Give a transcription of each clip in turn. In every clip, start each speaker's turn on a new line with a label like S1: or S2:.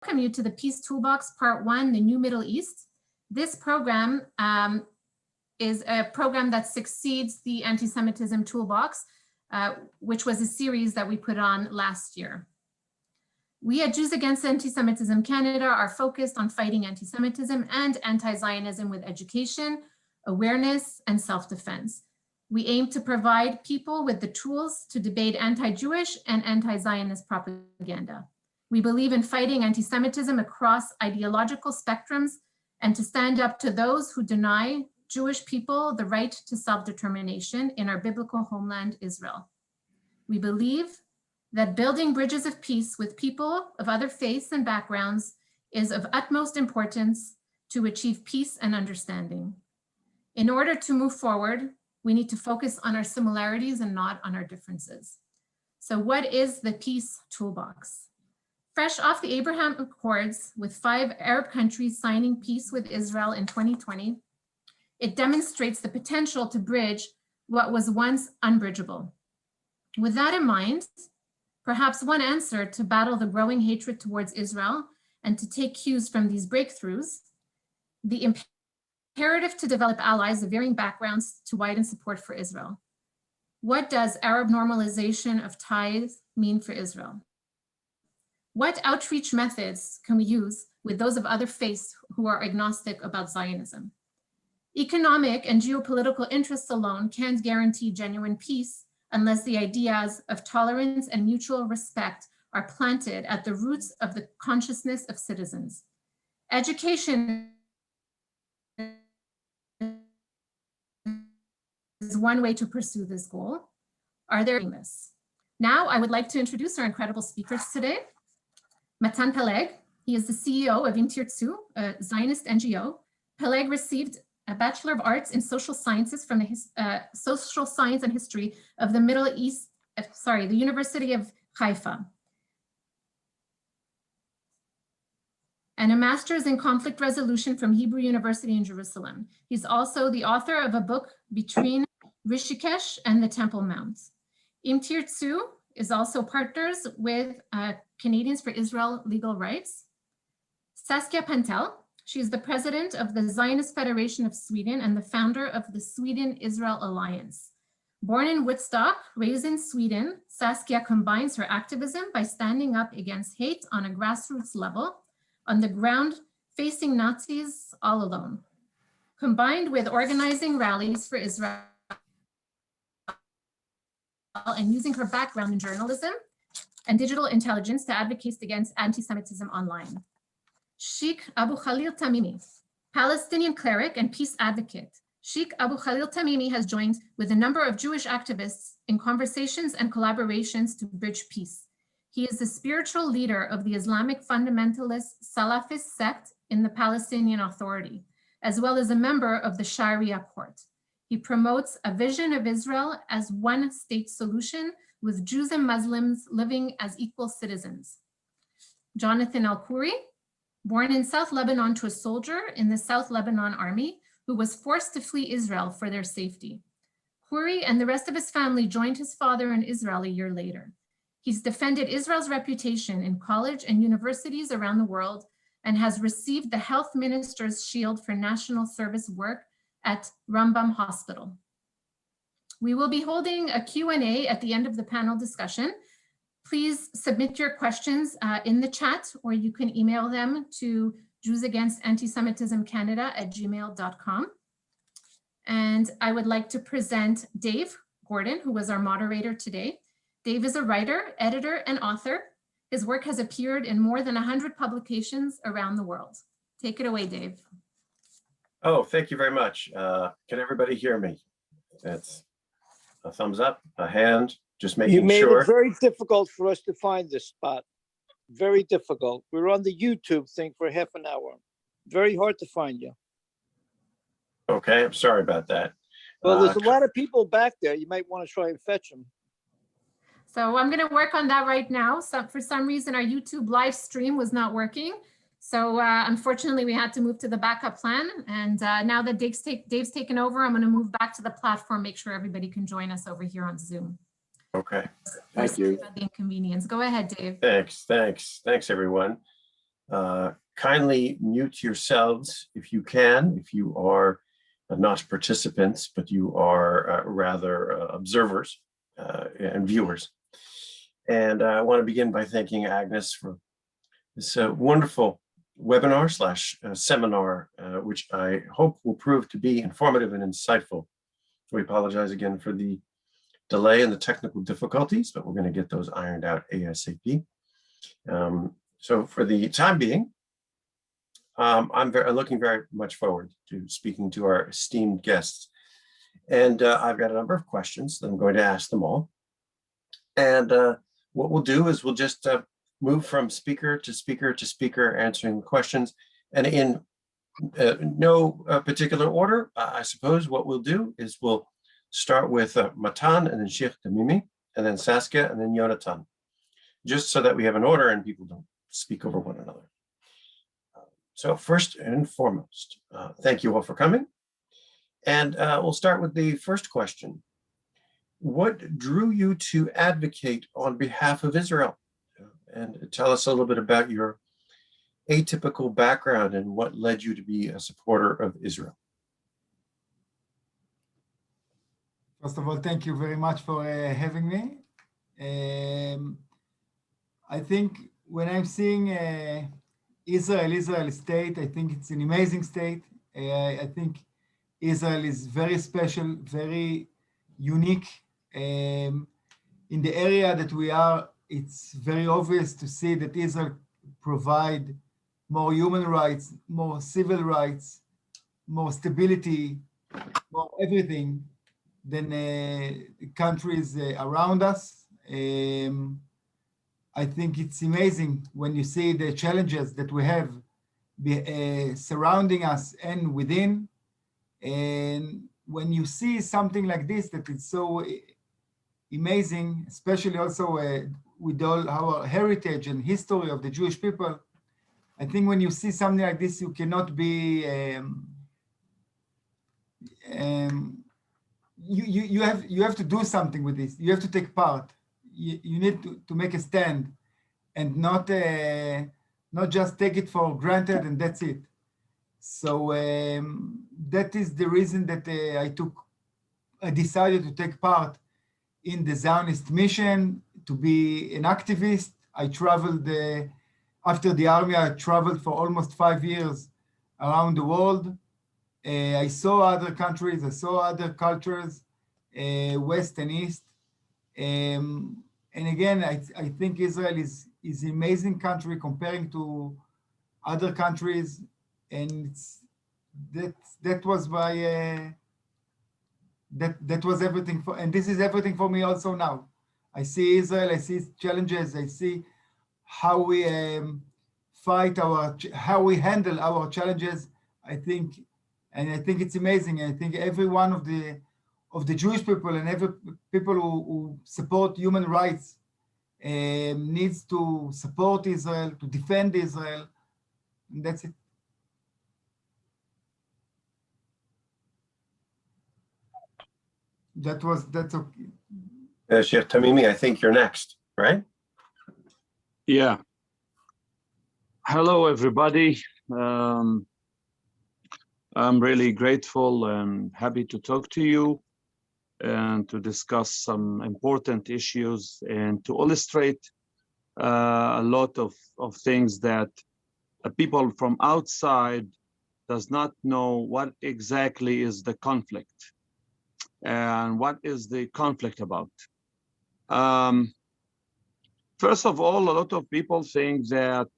S1: welcome you to the Peace Toolbox Part 1, the New Middle East. This program is a program that succeeds the Anti-Semitism Toolbox, which was a series that we put on last year. We at Jews Against Anti-Semitism Canada are focused on fighting anti-Semitism and anti-Zionism with education, awareness, and self-defense. We aim to provide people with the tools to debate anti-Jewish and anti-Zionist propaganda. We believe in fighting anti-Semitism across ideological spectrums and to stand up to those who deny Jewish people the right to self-determination in our biblical homeland, Israel. We believe that building bridges of peace with people of other faiths and backgrounds is of utmost importance to achieve peace and understanding. In order to move forward, we need to focus on our similarities and not on our differences. So what is the Peace Toolbox? Fresh off the Abraham Accords, with 5 Arab countries signing peace with Israel in 2020, it demonstrates the potential to bridge what was once unbridgeable. With that in mind, perhaps one answer to battle the growing hatred towards Israel and to take cues from these breakthroughs, the imperative to develop allies of varying backgrounds to widen support for Israel. What does Arab normalization of ties mean for Israel? What outreach methods can we use with those of other faiths who are agnostic about Zionism? Economic and geopolitical interests alone can't guarantee genuine peace unless the ideas of tolerance and mutual respect are planted at the roots of the consciousness of citizens. Education is one way to pursue this goal. Are there this? Now I would like to introduce our incredible speakers today. Matan Peleg, he is the CEO of Im Tirtzu, a Zionist NGO. Peleg received a Bachelor of Arts in Social Sciences from the Social Science and History of the the University of Haifa. And a Master's in Conflict Resolution from Hebrew University in Jerusalem. He's also the author of a book, Between Rishikesh and the Temple Mount. Im Tirtzu is also partners with Canadians for Israel Legal Rights. Saskia Pantel, she is the president of the Zionist Federation of Sweden and the founder of the Sweden-Israel Alliance. Born in Woodstock, raised in Sweden, Saskia combines her activism by standing up against hate on a grassroots level, on the ground, facing Nazis all alone, combined with organizing rallies for Israel and using her background in journalism and digital intelligence to advocate against anti-Semitism online. Sheikh Abu Khalil Tamimi, Palestinian cleric and peace advocate. Sheikh Abu Khalil Tamimi has joined with a number of Jewish activists in conversations and collaborations to bridge peace. He is the spiritual leader of the Islamic fundamentalist Salafist sect in the Palestinian Authority, as well as a member of the Sharia court. He promotes a vision of Israel as one state solution with Jews and Muslims living as equal citizens. Jonathan El-Khoury, born in South Lebanon to a soldier in the South Lebanon Army who was forced to flee Israel for their safety. Khoury and the rest of his family joined his father in Israel a year later. He's defended Israel's reputation in college and universities around the world and has received the Health Minister's Shield for National Service work at Rambam Hospital. We will be holding a Q&A at the end of the panel discussion. Please submit your questions in the chat, or you can email them to jewsagainstantisemitismcanada@gmail.com. And I would like to present Dave Gordon, who was our moderator today. Dave is a writer, editor, and author. His work has appeared in more than 100 publications around the world. Take it away, Dave.
S2: Oh, thank you very much. Can everybody hear me? That's a thumbs up, a hand, just making sure.
S3: You made it very difficult for us to find this spot. Very difficult. We were on the YouTube thing for half an hour. Very hard to find you.
S2: Okay, I'm sorry about that.
S3: Well, there's a lot of people back there. You might want to try and fetch them.
S1: So I'm going to work on that right now. So for some reason, our YouTube live stream was not working. So unfortunately, we had to move to the backup plan. And now that Dave's taken over, I'm going to move back to the platform, make sure everybody can join us over here on Zoom.
S2: Okay, thank you.
S1: The inconvenience. Go ahead, Dave.
S2: Thanks, everyone. Kindly mute yourselves if you can, if you are not participants, but you are rather observers and viewers. And I want to begin by thanking Agnes for this wonderful webinar slash seminar, which I hope will prove to be informative and insightful. We apologize again for the delay and the technical difficulties, but we're going to get those ironed out ASAP. So for the time being, I'm looking very much forward to speaking to our esteemed guests. And I've got a number of questions that I'm going to ask them all. And what we'll do is we'll just move from speaker to speaker to speaker, answering questions. And in no particular order, I suppose what we'll do is we'll start with Matan and then Sheikh Tamimi, and then Saskia, and then Yonatan, just so that we have an order and people don't speak over one another. So first and foremost, thank you all for coming. And we'll start with the first question. What drew you to advocate on behalf of Israel? And tell us a little bit about your atypical background and what led you to be a supporter of Israel.
S4: First of all, thank you very much for having me. I think when I'm seeing Israel state, I think it's an amazing state. I think Israel is very special, very unique. In the area that we are, it's very obvious to see that Israel provide more human rights, more civil rights, more stability, more everything than countries around us. I think it's amazing when you see the challenges that we have surrounding us and within. And when you see something like this, that it's so amazing, especially also with all our heritage and history of the Jewish people, I think when you see something like this, you cannot be, you have to do something with this. You have to take part. You need to make a stand and not just take it for granted and that's it. So that is the reason that I decided to take part in the Zionist mission, to be an activist. I traveled, after the army, I traveled for almost 5 years around the world. I saw other countries, I saw other cultures, West and East. And again, I think Israel is an amazing country comparing to other countries. And that was my, that was everything for, and this is everything for me also now. I see Israel, I see challenges, I see how we how we handle our challenges. I think it's amazing. I think every one of the Jewish people and every people who support human rights needs to support Israel, to defend Israel, and that's it. That's okay.
S2: Sheikh Tamimi, I think you're next, right?
S5: Yeah. Hello, everybody. I'm really grateful and happy to talk to you and to discuss some important issues and to illustrate a lot of things that people from outside does not know what exactly is the conflict and what is the conflict about. First of all, a lot of people think that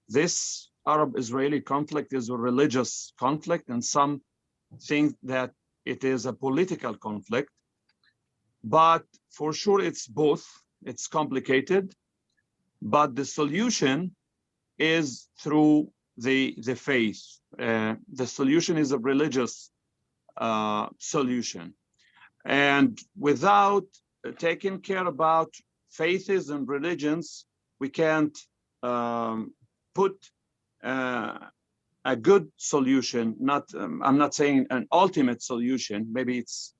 S5: this Arab-Israeli conflict is a religious conflict, and some think that it is a political conflict. But for sure, it's both. It's complicated, but the solution is through the faith. The solution is a religious solution. And without taking care about faiths and religions, we can't put a good solution. I'm not saying an ultimate solution. Maybe it's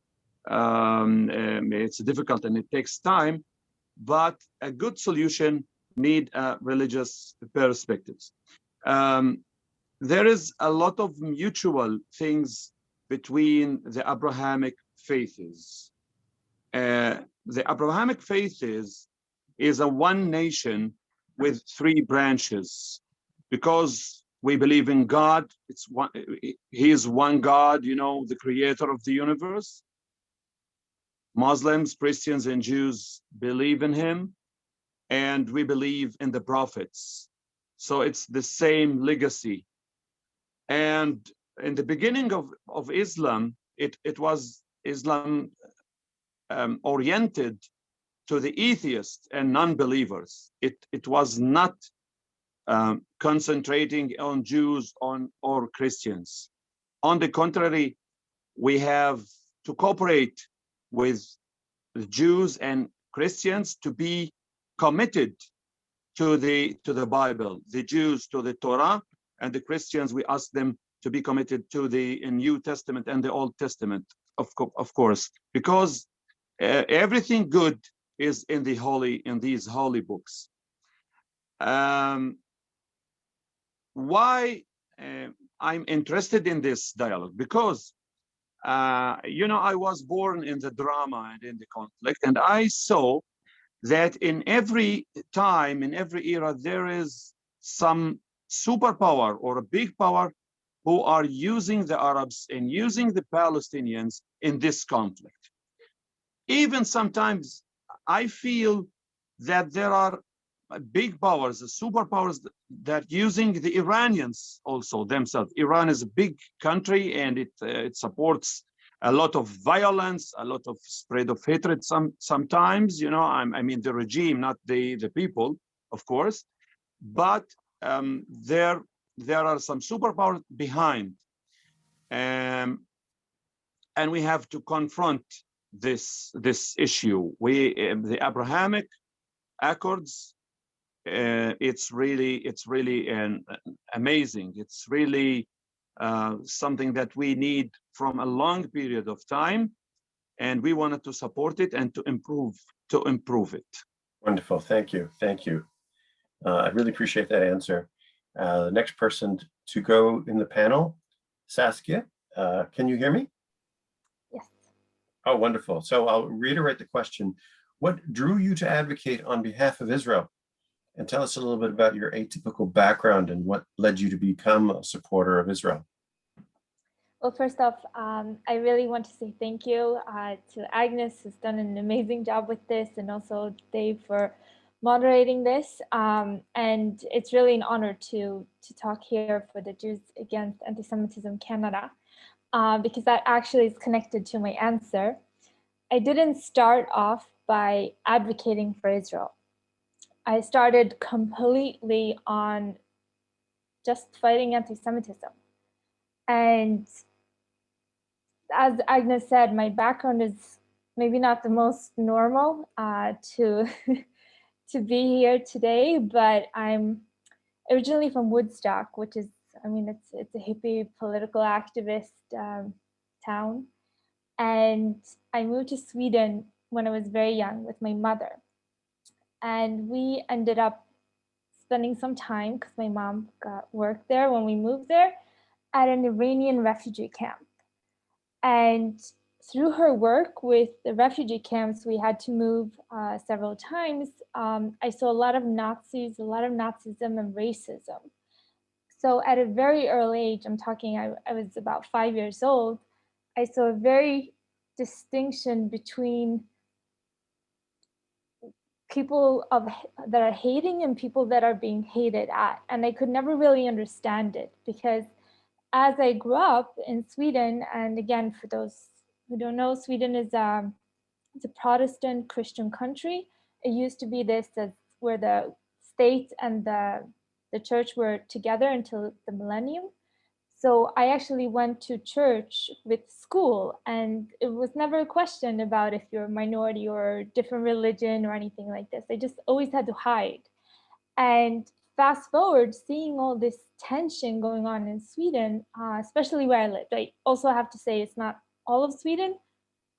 S5: difficult and it takes time, but a good solution need religious perspectives. there is a lot of mutual things between the Abrahamic faiths. The Abrahamic faith is a one nation with three branches, because we believe in God. It's one, he is one God, you know, the creator of the universe. Muslims, Christians, and Jews believe in him, and we believe in the prophets. So it's the same legacy. And in the beginning of Islam, it was Islam oriented to the atheists and non-believers. It was not concentrating on Jews or Christians. On the contrary, we have to cooperate with the Jews and Christians to be committed to the Bible, the Jews to the Torah, and the Christians, we ask them to be committed to the New Testament and the Old Testament, of course, because everything good is in these holy books. Why I'm interested in this dialogue? Because you know, I was born in the drama and in the conflict, and I saw that in every time, in every era, there is some superpower or a big power who are using the Arabs and using the Palestinians in this conflict. Even sometimes I feel that there are big powers, superpowers, that using the Iranians also themselves. Iran is a big country, and it supports a lot of violence, a lot of spread of hatred. Sometimes, you know, I mean the regime, not the people, of course, but there are some superpowers behind, and we have to confront this issue. The Abrahamic Accords. It's really amazing. It's really something that we need from a long period of time, and we wanted to support it and to improve it.
S2: Wonderful. Thank you. Thank you. I really appreciate that answer. The next person to go in the panel, Saskia, can you hear me?
S6: Yes.
S2: Oh, wonderful. So I'll reiterate the question. What drew you to advocate on behalf of Israel? And tell us a little bit about your atypical background and what led you to become a supporter of Israel.
S6: Well, first off, I really want to say thank you to Agnes, who's done an amazing job with this, and also Dave for moderating this. And it's really an honor to talk here for the Jews Against Anti-Semitism Canada, because that actually is connected to my answer. I didn't start off by advocating for Israel. I started completely on just fighting anti-Semitism. And as Agnes said, my background is maybe not the most normal to be here today, but I'm originally from Woodstock, which is, I mean, it's a hippie political activist town. And I moved to Sweden when I was very young with my mother. And we ended up spending some time, because my mom got work there when we moved there, at an Iranian refugee camp. And through her work with the refugee camps, we had to move several times. I saw a lot of Nazis, a lot of Nazism and racism. So at a very early age, I'm talking, I was about 5 years old, I saw a very distinction between people that are hating and people that are being hated at. And I could never really understand it, because as I grew up in Sweden, and again, for those who don't know, Sweden is it's a Protestant Christian country. It used to be this as where the state and the church were together until the millennium. So I actually went to church with school, and it was never a question about if you're a minority or different religion or anything like this. I just always had to hide. And fast forward, seeing all this tension going on in Sweden, especially where I lived. I also have to say it's not all of Sweden.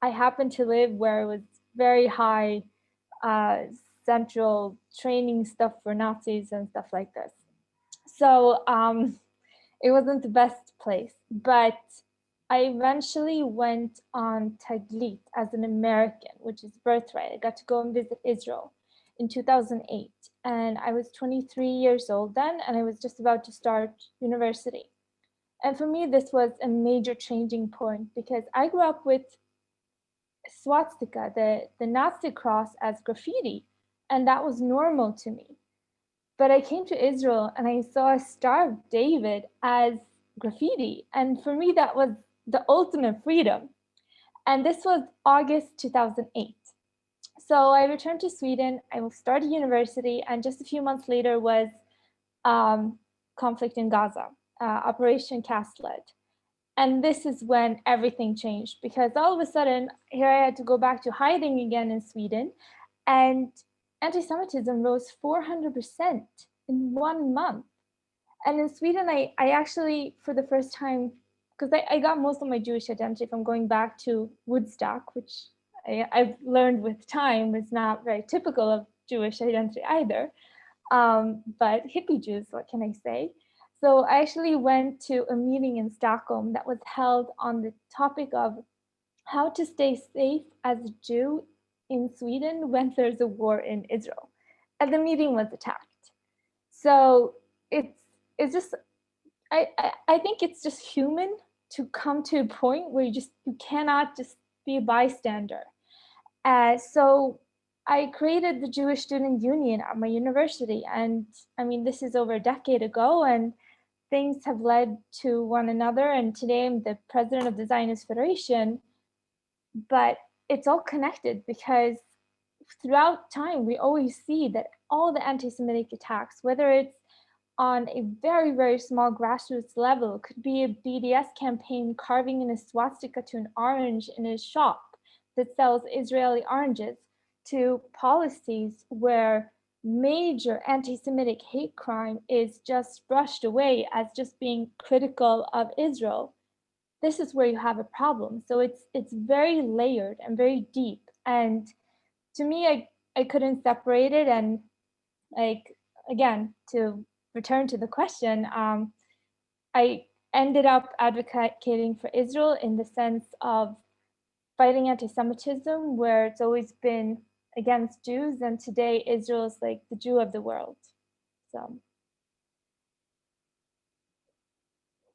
S6: I happened to live where it was very high central training stuff for Nazis and stuff like this. So it wasn't the best place, but I eventually went on Taglit as an American, which is birthright. I got to go and visit Israel in 2008. And I was 23 years old then, and I was just about to start university. And for me, this was a major changing point because I grew up with swastika, the Nazi cross, as graffiti, and that was normal to me. But I came to Israel and I saw a Star of David as graffiti. And for me, that was the ultimate freedom. And this was August 2008. So I returned to Sweden. I started university. And just a few months later was conflict in Gaza, Operation Cast Lead. And this is when everything changed because all of a sudden, here I had to go back to hiding again in Sweden. And anti-Semitism rose 400% in 1 month. And in Sweden, I actually, for the first time, because I got most of my Jewish identity from going back to Woodstock, which I've learned with time is not very typical of Jewish identity either. But hippie Jews, what can I say? So I actually went to a meeting in Stockholm that was held on the topic of how to stay safe as a Jew in Sweden when there's a war in Israel. And the meeting was attacked. So it's just, I think it's just human to come to a point where you cannot just be a bystander. So I created the Jewish Student Union at my university. And I mean, this is over a decade ago and things have led to one another. And today I'm the president of the Zionist Federation, but it's all connected because throughout time, we always see that all the anti-Semitic attacks, whether it's on a very, very small grassroots level, could be a BDS campaign carving in a swastika to an orange in a shop that sells Israeli oranges, to policies where major anti-Semitic hate crime is just brushed away as just being critical of Israel. This is where you have a problem. So it's very layered and very deep. And to me, I couldn't separate it. And like, again, to return to the question, I ended up advocating for Israel in the sense of fighting anti-Semitism, where it's always been against Jews, and today Israel is like the Jew of the world. So.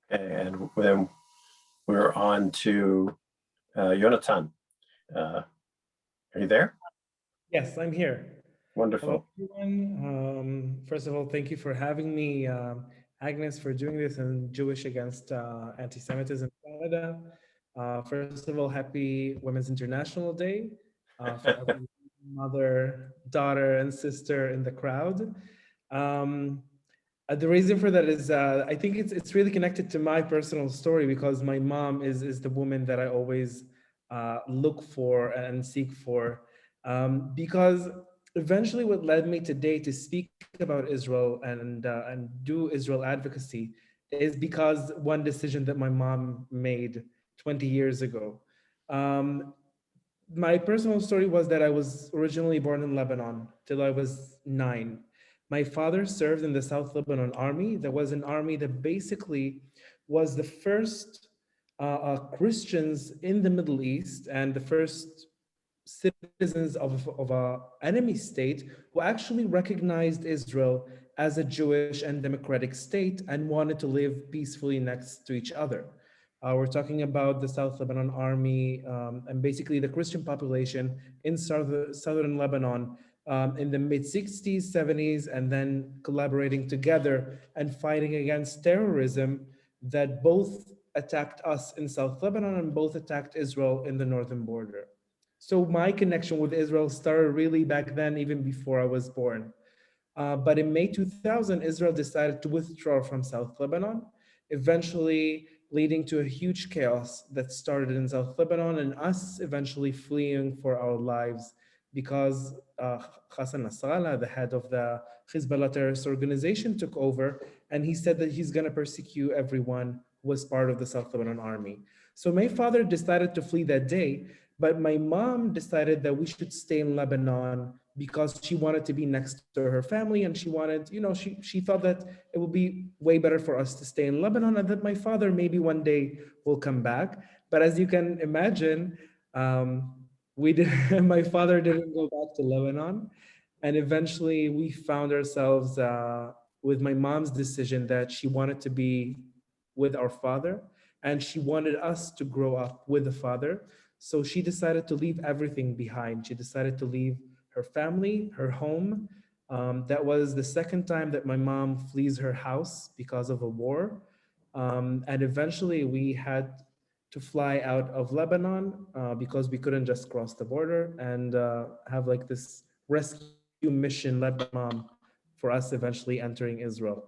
S2: And then we're on to Jonathan. Are you there?
S7: Yes, I'm here.
S2: Wonderful.
S7: Hello, everyone. First of all, thank you for having me, Agnes, for doing this, and Jewish Against Anti-Semitism in Canada. First of all, happy Women's International Day for every mother, daughter, and sister in the crowd. The reason for that is I think it's really connected to my personal story because my mom is the woman that I always look for and seek for, because eventually what led me today to speak about Israel and do Israel advocacy is because one decision that my mom made 20 years ago. My personal story was that I was originally born in Lebanon till I was 9. My father served in the South Lebanon Army. There was an army that basically was the first Christians in the Middle East and the first citizens of an enemy state who actually recognized Israel as a Jewish and democratic state and wanted to live peacefully next to each other. We're talking about the South Lebanon Army and basically the Christian population in southern Lebanon in the mid-60s, 70s, and then collaborating together and fighting against terrorism that both attacked us in South Lebanon and both attacked Israel in the northern border. So my connection with Israel started really back then, even before I was born. But in May 2000, Israel decided to withdraw from South Lebanon, eventually leading to a huge chaos that started in South Lebanon and us eventually fleeing for our lives because Hassan Nasrallah, the head of the Hezbollah terrorist organization, took over, and he said that he's going to persecute everyone who was part of the South Lebanon army. So my father decided to flee that day, but my mom decided that we should stay in Lebanon because she wanted to be next to her family, and she wanted, she thought that it would be way better for us to stay in Lebanon, and that my father maybe one day will come back. But as you can imagine, we did my father didn't go back to Lebanon, and eventually we found ourselves with my mom's decision that she wanted to be with our father, and she wanted us to grow up with the father. So she decided to leave everything behind. She decided to leave her family, her home. That was the second time that my mom flees her house because of a war. And eventually we had to fly out of Lebanon because we couldn't just cross the border, and have like this rescue mission led by my mom for us eventually entering Israel.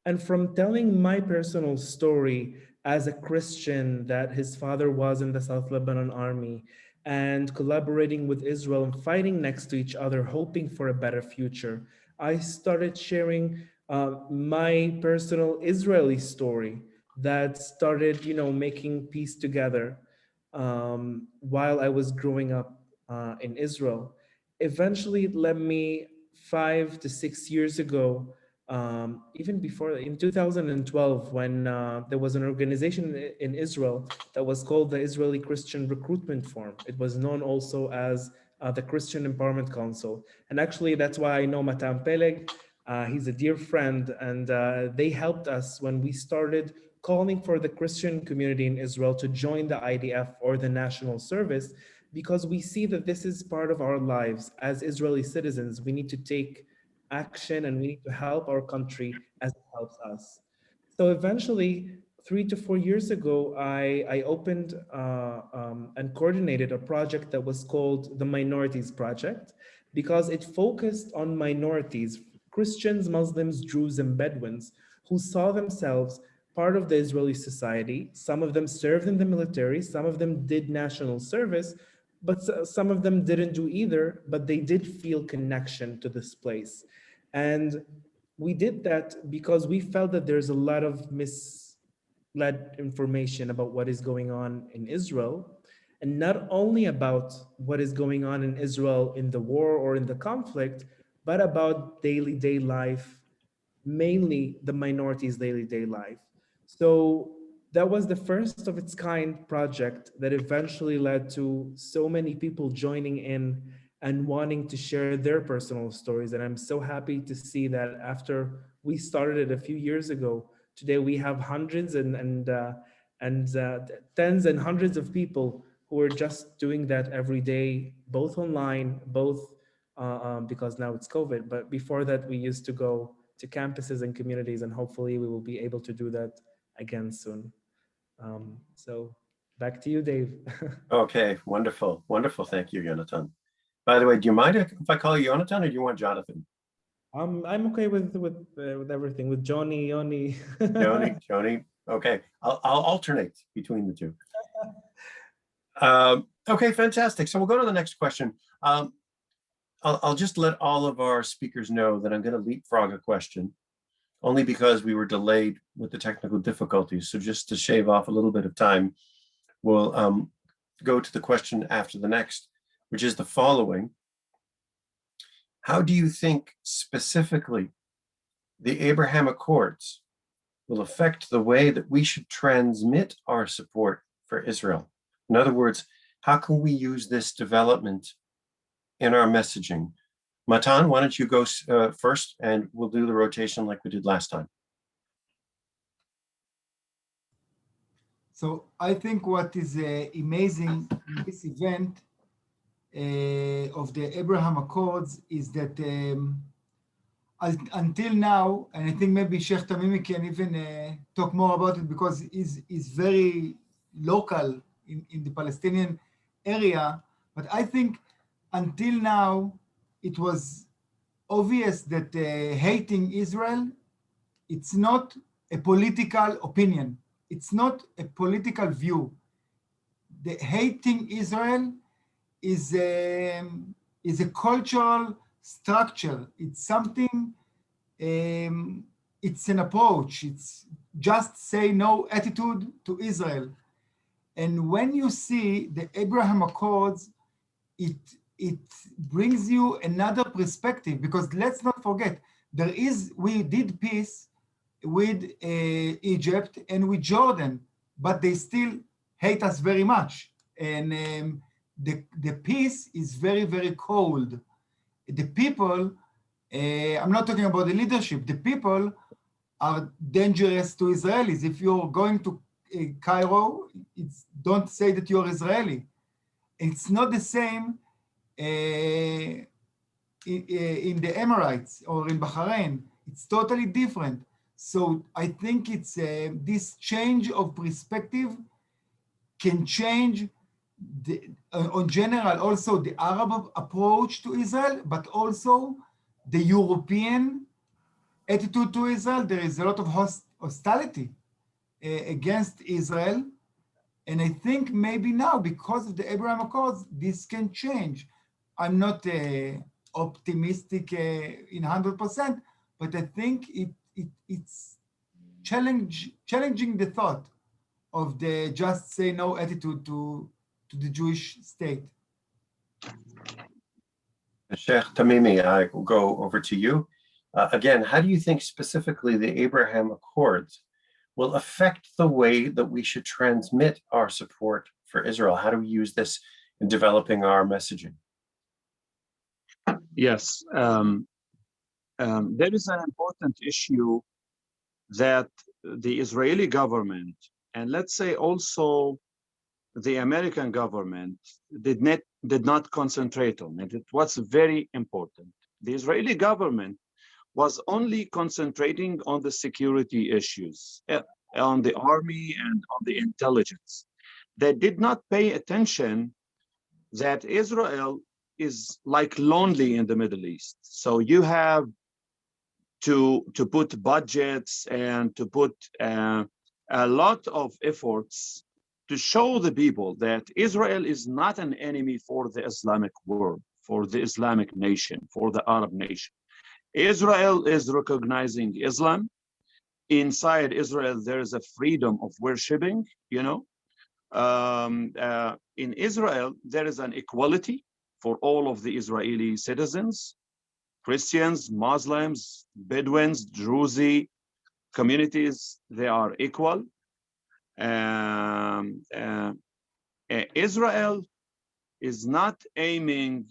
S7: And from telling my personal story as a Christian, that his father was in the South Lebanon army, and collaborating with Israel and fighting next to each other, hoping for a better future, I started sharing my personal Israeli story that started, making peace together while I was growing up in Israel. Eventually, it led me 5 to 6 years ago, even before, in 2012, when there was an organization in Israel that was called the Israeli Christian Recruitment Forum. It was known also as the Christian Empowerment Council. And actually, that's why I know Matan Peleg. He's a dear friend, and they helped us when we started calling for the Christian community in Israel to join the IDF or the National Service, because we see that this is part of our lives as Israeli citizens. We need to take action, and we need to help our country as it helps us. So eventually, 3 to 4 years ago, I opened and coordinated a project that was called the Minorities Project, because it focused on minorities, Christians, Muslims, Jews, and Bedouins, who saw themselves part of the Israeli society. Some of them served in the military, some of them did national service, but some of them didn't do either, but they did feel connection to this place. And we did that because we felt that there's a lot of misled information about what is going on in Israel, and not only about what is going on in Israel in the war or in the conflict, but about daily day life, mainly the minorities' daily day life. So that was the first of its kind project that eventually led to so many people joining in and wanting to share their personal stories. And I'm so happy to see that after we started it a few years ago, today we have hundreds and tens and hundreds of people who are just doing that every day, both online, both because now it's COVID. But before that, we used to go to campuses and communities, and hopefully we will be able to do that again soon. So back to you, Dave.
S2: Okay, wonderful, wonderful. Thank you, Jonathan. By the way, do you mind if I call you Jonathan, or do you want Jonathan?
S7: I'm okay with everything, with Johnny, Yoni.
S2: Joni. Okay, I'll alternate between the two. Okay, fantastic. So we'll go to the next question. I'll just let all of our speakers know that I'm going to leapfrog a question, only because we were delayed with the technical difficulties. So just to shave off a little bit of time, we'll go to the question after the next, which is the following. How do you think specifically the Abraham Accords will affect the way that we should transmit our support for Israel? In other words, how can we use this development in our messaging? Matan, why don't you go first, and we'll do the rotation like we did last time.
S4: So I think what is amazing in this event of the Abraham Accords is that until now, and I think maybe Sheikh Tamimi can even talk more about it, because he's very local in the Palestinian area, but I think until now, it was obvious that hating Israel, it's not a political opinion. It's not a political view. The hating Israel is a cultural structure. It's something, it's an approach. It's just say no attitude to Israel. And when you see the Abraham Accords, it brings you another perspective, because let's not forget, we did peace with Egypt and with Jordan, but they still hate us very much. And the peace is very, very cold. The people, I'm not talking about the leadership, the people are dangerous to Israelis. If you're going to Cairo, don't say that you're Israeli. It's not the same in the Emirates or in Bahrain. It's totally different. So I think it's this change of perspective can change on general also the Arab approach to Israel, but also the European attitude to Israel. There is a lot of hostility against Israel. And I think maybe now, because of the Abraham Accords, this can change. I'm not optimistic in 100%, but I think it's challenging the thought of the just say no attitude to the Jewish state.
S2: Sheikh Tamimi, I will go over to you. Again, how do you think specifically the Abraham Accords will affect the way that we should transmit our support for Israel? How do we use this in developing our messaging?
S5: Yes, there is an important issue that the Israeli government, and let's say also the American government, did not concentrate on it. It was very important. The Israeli government was only concentrating on the security issues, on the army and on the intelligence. They did not pay attention that Israel is like lonely in the Middle East. So you have to put budgets and to put a lot of efforts to show the people that Israel is not an enemy for the Islamic world, for the Islamic nation, for the Arab nation. Israel is recognizing Islam. Inside Israel, there is a freedom of worshiping, you know. In Israel, there is an equality for all of the Israeli citizens, Christians, Muslims, Bedouins, Druze communities, they are equal. Israel is not aiming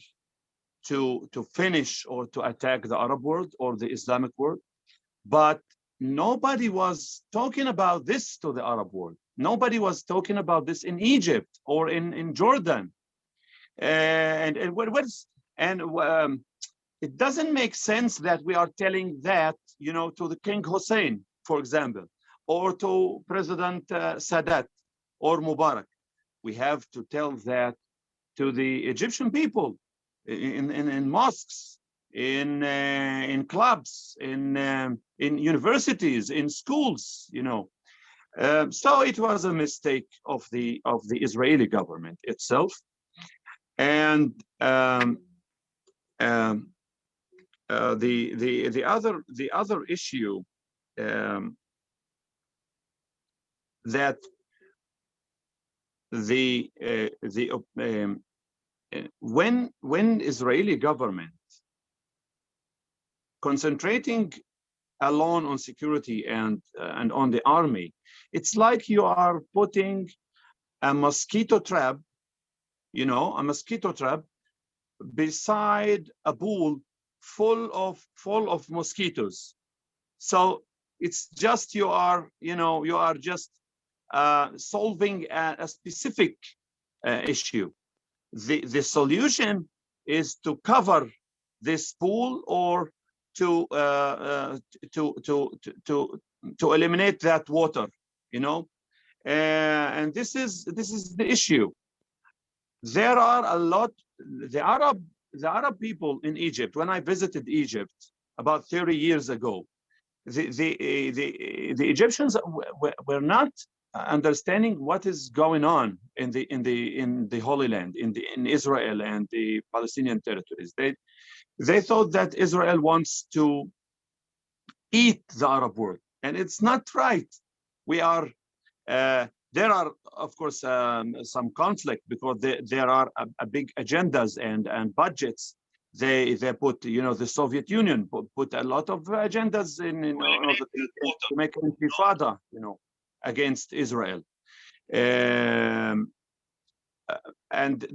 S5: to finish or to attack the Arab world or the Islamic world, but nobody was talking about this to the Arab world. Nobody was talking about this in Egypt or in Jordan. It doesn't make sense that we are telling that, you know, to the King Hussein, for example, or to President Sadat or Mubarak. We have to tell that to the Egyptian people in mosques, in clubs, in universities, in schools, you know. So it was a mistake of the Israeli government itself. And the other issue that when Israeli government concentrating alone on security and on the army, it's like you are putting a mosquito trap, you know, a mosquito trap beside a pool full of mosquitoes. So it's just you are just solving a specific issue. The solution is to cover this pool or to eliminate that water, you know. And this is the issue. There are a lot, the Arab people in Egypt, when I visited Egypt about 30 years ago, the Egyptians were not understanding what is going on in the Holy Land, in Israel and the Palestinian territories. They thought that Israel wants to eat the Arab world, and it's not right. We are There are, of course, some conflict because there are a big agendas and budgets. They put, the Soviet Union put a lot of agendas in order to make an intifada, against Israel. And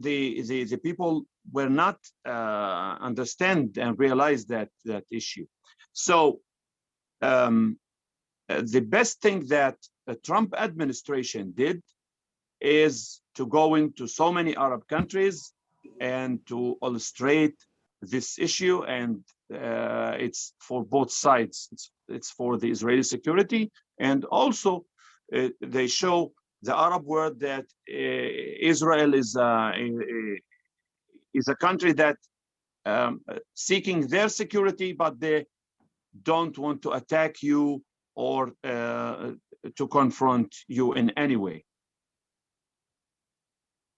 S5: the people were not understand and realize that issue. So the best thing that the Trump administration did is to go into so many Arab countries and to illustrate this issue. And it's for both sides. It's for the Israeli security, and also they show the Arab world that Israel is a country that seeking their security, but they don't want to attack you or to confront you in any way.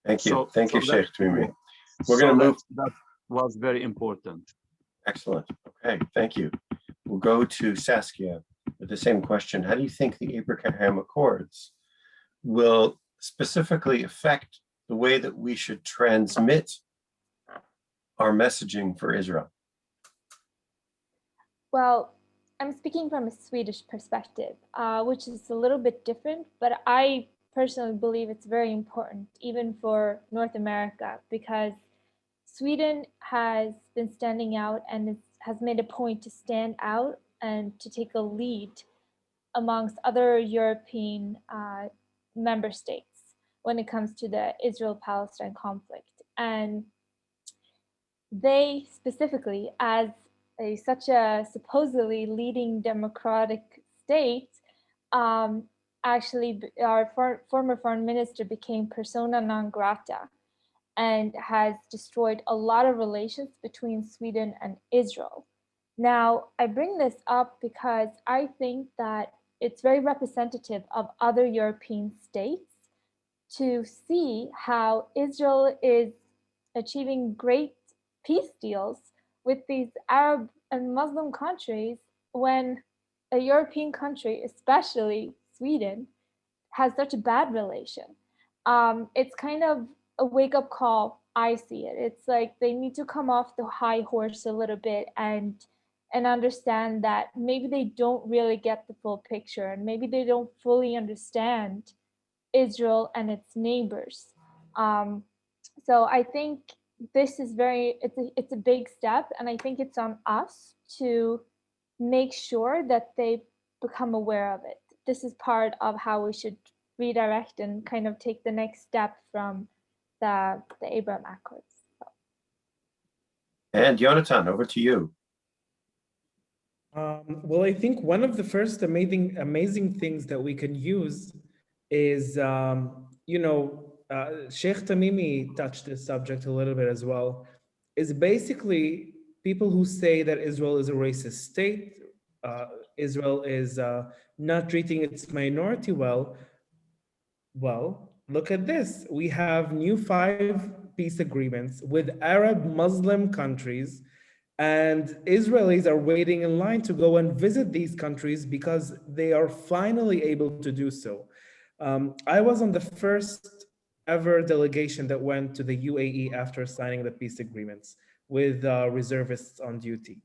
S2: Thank you.
S5: So-
S2: Thank you,
S5: so
S2: Sheikh Tamimi. We're
S5: So
S2: going to move.
S5: that was very important.
S2: Excellent. Okay, thank you. We'll go to Saskia with the same question. How do you think the Abraham Accords will specifically affect the way that we should transmit our messaging for Israel?
S6: Well, I'm speaking from a Swedish perspective, which is a little bit different, but I personally believe it's very important, even for North America, because Sweden has been standing out and has made a point to stand out and to take a lead amongst other European member states when it comes to the Israel-Palestine conflict. And they specifically, as such a supposedly leading democratic state, actually our former foreign minister became persona non grata and has destroyed a lot of relations between Sweden and Israel. Now, I bring this up because I think that it's very representative of other European states to see how Israel is achieving great peace deals with these Arab and Muslim countries when a European country, especially Sweden, has such a bad relation. It's kind of a wake-up call. I see it. It's like they need to come off the high horse a little bit and understand that maybe they don't really get the full picture, and maybe they don't fully understand Israel and its neighbors. So I think this is it's a big step, and I think it's on us to make sure that they become aware of it. This is part of how we should redirect and kind of take the next step from the Abraham Accords. So.
S2: And Jonathan, over to you.
S7: Well, I think one of the first amazing things that we can use is, Sheikh Tamimi touched this subject a little bit as well, is basically people who say that Israel is a racist state, Israel is not treating its minority well. Well, look at this. We have new 5 peace agreements with Arab Muslim countries, and Israelis are waiting in line to go and visit these countries because they are finally able to do so. I was on the first ever delegation that went to the UAE after signing the peace agreements with reservists on duty.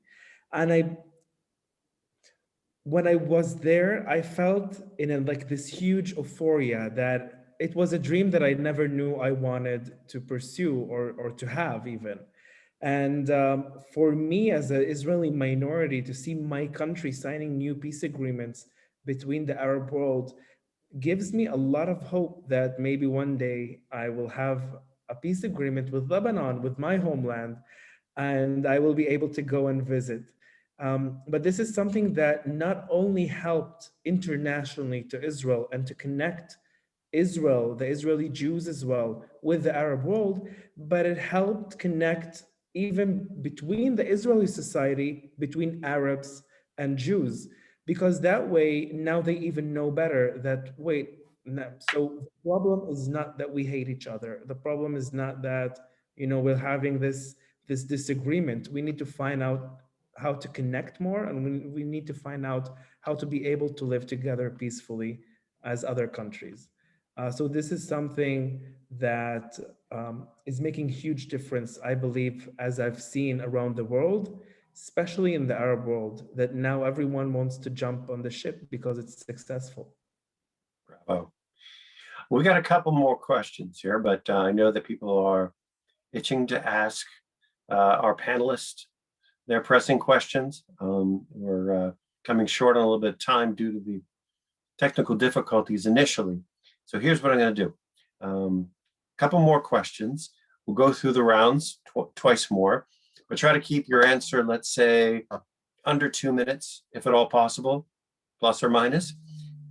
S7: And when I was there, I felt in this huge euphoria that it was a dream that I never knew I wanted to pursue or to have even. And for me as an Israeli minority to see my country signing new peace agreements between the Arab world gives me a lot of hope that maybe one day I will have a peace agreement with Lebanon, with my homeland, and I will be able to go and visit. But this is something that not only helped internationally to Israel and to connect Israel, the Israeli Jews as well, with the Arab world, but it helped connect even between the Israeli society, between Arabs and Jews, because that way now they even know better that, wait, no, so the problem is not that we hate each other. The problem is not that, we're having this disagreement. We need to find out how to connect more, and we need to find out how to be able to live together peacefully as other countries. So this is something that is making huge difference, I believe, as I've seen around the world, especially in the Arab world, that now everyone wants to jump on the ship because it's successful.
S2: Bravo. We got a couple more questions here, but I know that people are itching to ask our panelists their pressing questions. We're coming short on a little bit of time due to the technical difficulties initially. So here's what I'm going to do. Couple more questions. We'll go through the rounds twice more, but try to keep your answer, let's say, under 2 minutes, if at all possible, plus or minus.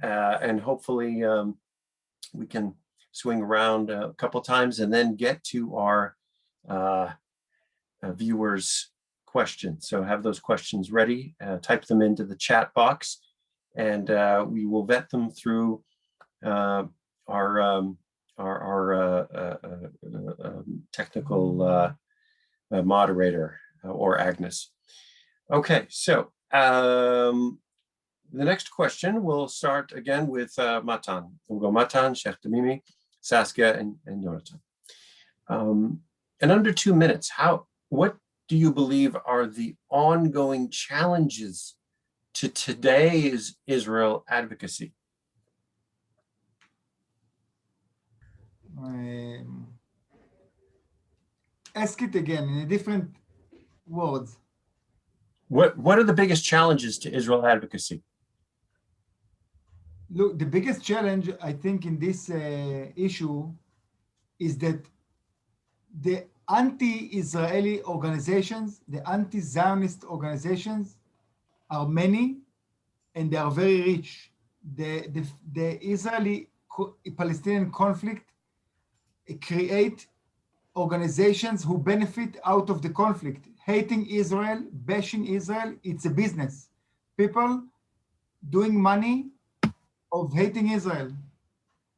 S2: And hopefully we can swing around a couple times and then get to our viewers' questions. So have those questions ready, type them into the chat box, and we will vet them through our technical moderator or Agnes. Okay, so the next question will start again with Matan. We'll go Matan, Sheikh Tamimi, Saskia, and Jonathan. In under 2 minutes, what do you believe are the ongoing challenges to today's Israel advocacy?
S4: Ask it again in a different words.
S2: What are the biggest challenges to Israel advocacy?
S4: Look, the biggest challenge, I think, in this issue is that the anti-Israeli organizations, the anti-Zionist organizations are many and they are very rich. The Israeli-Palestinian conflict create organizations who benefit out of the conflict. Hating Israel, bashing Israel, it's a business. People doing money of hating Israel.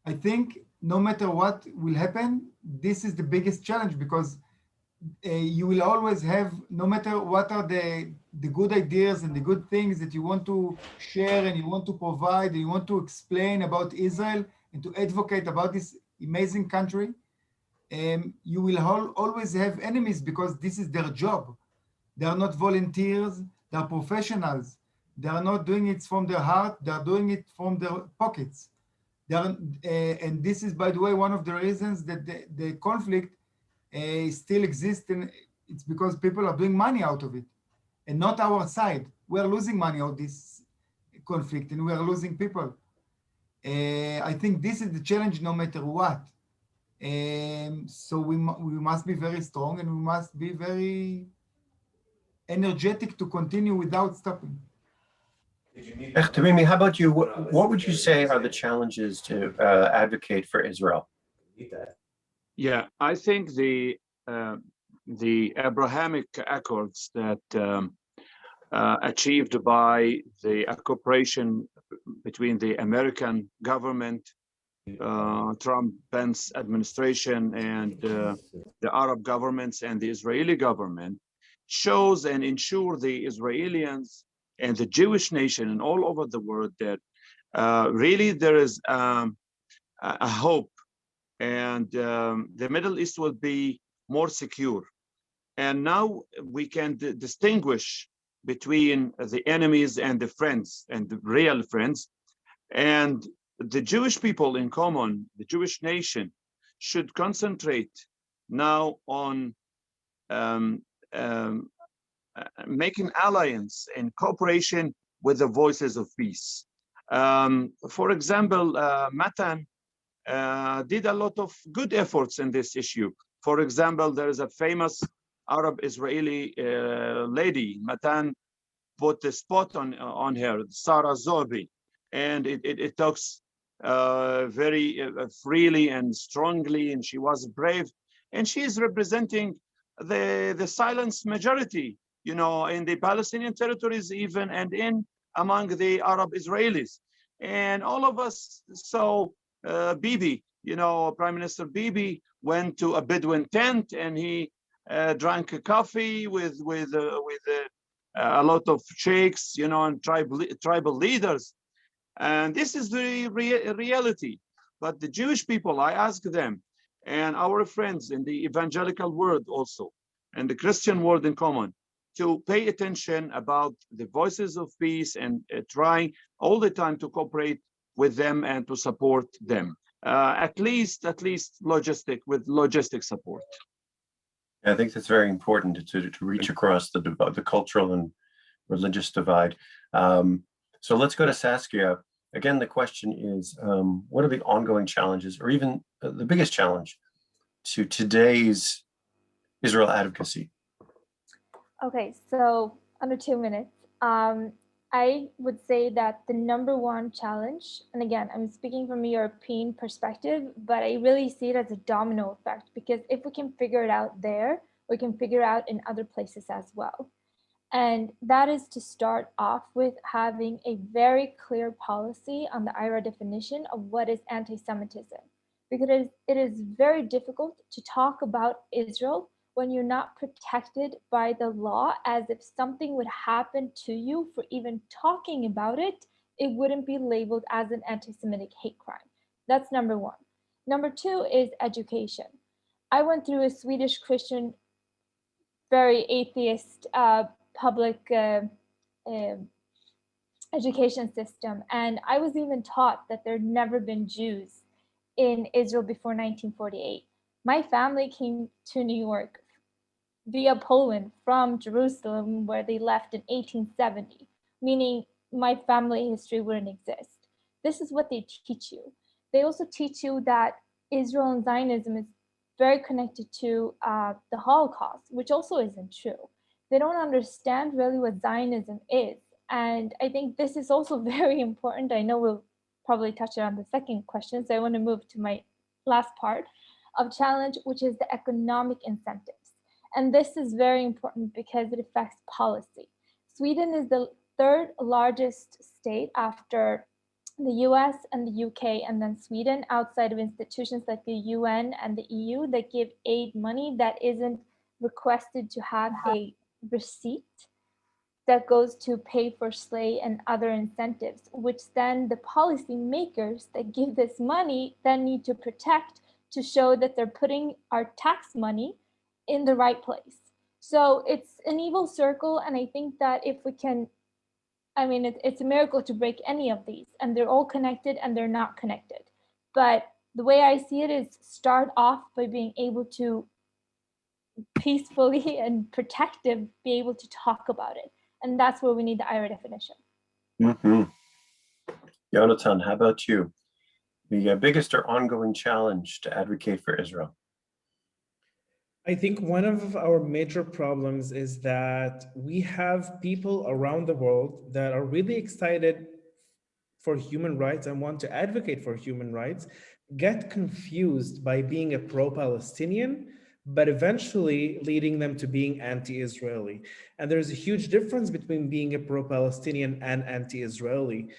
S4: I think no matter what will happen, this is the biggest challenge because you will always have, no matter what are the good ideas and the good things that you want to share and you want to provide and you want to explain about Israel and to advocate about this amazing country, you will always have enemies because this is their job. They are not volunteers, they are professionals. They are not doing it from their heart, they are doing it from their pockets. And this is, by the way, one of the reasons that the conflict still exists, and it's because people are doing money out of it, and not our side. We are losing money out of this conflict, and we are losing people. I think this is the challenge no matter what. So we must be very strong, and we must be very energetic to continue without stopping.
S2: Tamimi, how about you? What would you say are the challenges to advocate for Israel?
S5: Yeah, I think the Abrahamic Accords that achieved by the cooperation between the American government, Trump-Pence administration, and the Arab governments and the Israeli government shows and ensure the Israelis and the Jewish nation and all over the world that really there is a hope, and the Middle East will be more secure. And now we can distinguish between the enemies and the friends and the real friends. And the Jewish people in common, the Jewish nation, should concentrate now on making alliance and cooperation with the voices of peace. For example, Matan did a lot of good efforts in this issue. For example, there is a famous Arab-Israeli lady, Matan put the spot on her, Sarah Zorbi, and it talks very freely and strongly, and she was brave, and she is representing the silent majority, you know, in the Palestinian territories even, and in among the Arab Israelis. And all of us saw Bibi, you know, Prime Minister Bibi went to a Bedouin tent and he drank a coffee with a lot of sheikhs, you know, and tribal leaders. And this is the reality. But the Jewish people, I ask them, and our friends in the evangelical world also, and the Christian world in common, to pay attention about the voices of peace and trying all the time to cooperate with them and to support them. At least with logistic support.
S2: I think that's very important to reach across the cultural and religious divide. So let's go to Saskia. Again, the question is, what are the ongoing challenges, or even the biggest challenge to today's Israel advocacy?
S6: Okay, so under 2 minutes, I would say that the number one challenge, and again, I'm speaking from a European perspective, but I really see it as a domino effect, because if we can figure it out there, we can figure out in other places as well. And that is to start off with having a very clear policy on the IRA definition of what is anti-Semitism. Because it is very difficult to talk about Israel when you're not protected by the law, as if something would happen to you for even talking about it, it wouldn't be labeled as an anti-Semitic hate crime. That's number one. Number two is education. I went through a Swedish Christian, very atheist public education system. And I was even taught that there'd never been Jews in Israel before 1948. My family came to New York via Poland from Jerusalem, where they left in 1870, meaning my family history wouldn't exist. This is what they teach you. They also teach you that Israel and Zionism is very connected to the Holocaust, which also isn't true. They don't understand really what Zionism is. And I think this is also very important. I know we'll probably touch it on the second question, so I want to move to my last part of challenge, which is the economic incentives. And this is very important because it affects policy. Sweden is the third largest state after the US and the UK, and then Sweden, outside of institutions like the UN and the EU that give aid money that isn't requested to have a receipt that goes to pay for SLAY and other incentives, which then the policy makers that give this money then need to protect to show that they're putting our tax money in the right place. So it's an evil circle. And I think that if we can, I mean, it's a miracle to break any of these, and they're all connected and they're not connected. But the way I see it is start off by being able to peacefully and protective be able to talk about it. And that's where we need the IRA definition.
S2: Mm-hmm. Jonathan, how about you? The biggest or ongoing challenge to advocate for Israel?
S7: I think one of our major problems is that we have people around the world that are really excited for human rights and want to advocate for human rights, get confused by being a pro-Palestinian, but eventually leading them to being anti-Israeli. And there's a huge difference between being a pro-Palestinian and anti-Israeli.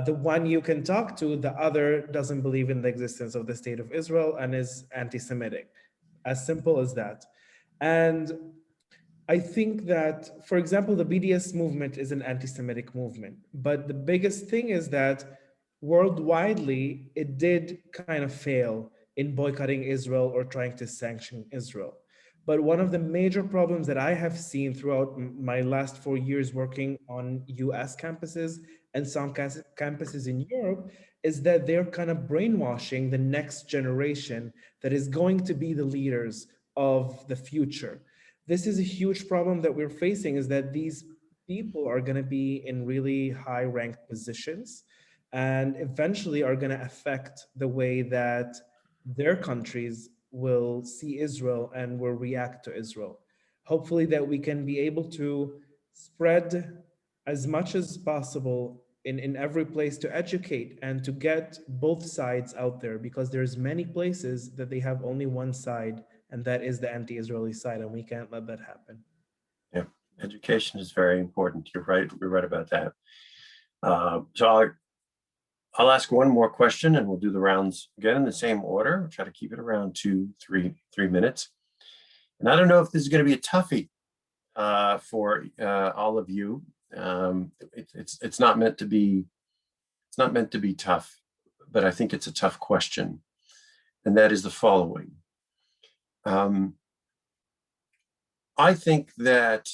S7: The one you can talk to, the other doesn't believe in the existence of the state of Israel and is anti-Semitic. As simple as that. And I think that, for example, the BDS movement is an anti-Semitic movement, but the biggest thing is that worldwidely, it did kind of fail in boycotting Israel or trying to sanction Israel. But one of the major problems that I have seen throughout my last 4 years working on US campuses and some campuses in Europe is that they're kind of brainwashing the next generation that is going to be the leaders of the future. This is a huge problem that we're facing, is that these people are going to be in really high ranked positions and eventually are going to affect the way that their countries will see Israel and will react to Israel. Hopefully that we can be able to spread as much as possible in every place to educate and to get both sides out there, because there's many places that they have only one side, and that is the anti-Israeli side, and we can't let that happen.
S2: Yeah, education is very important. You're right about that. So I'll ask one more question and we'll do the rounds again in the same order. We'll try to keep it around 3 minutes. And I don't know if this is going to be a toughie for all of you. It's not meant to be tough, but I think it's a tough question. And that is the following. I think that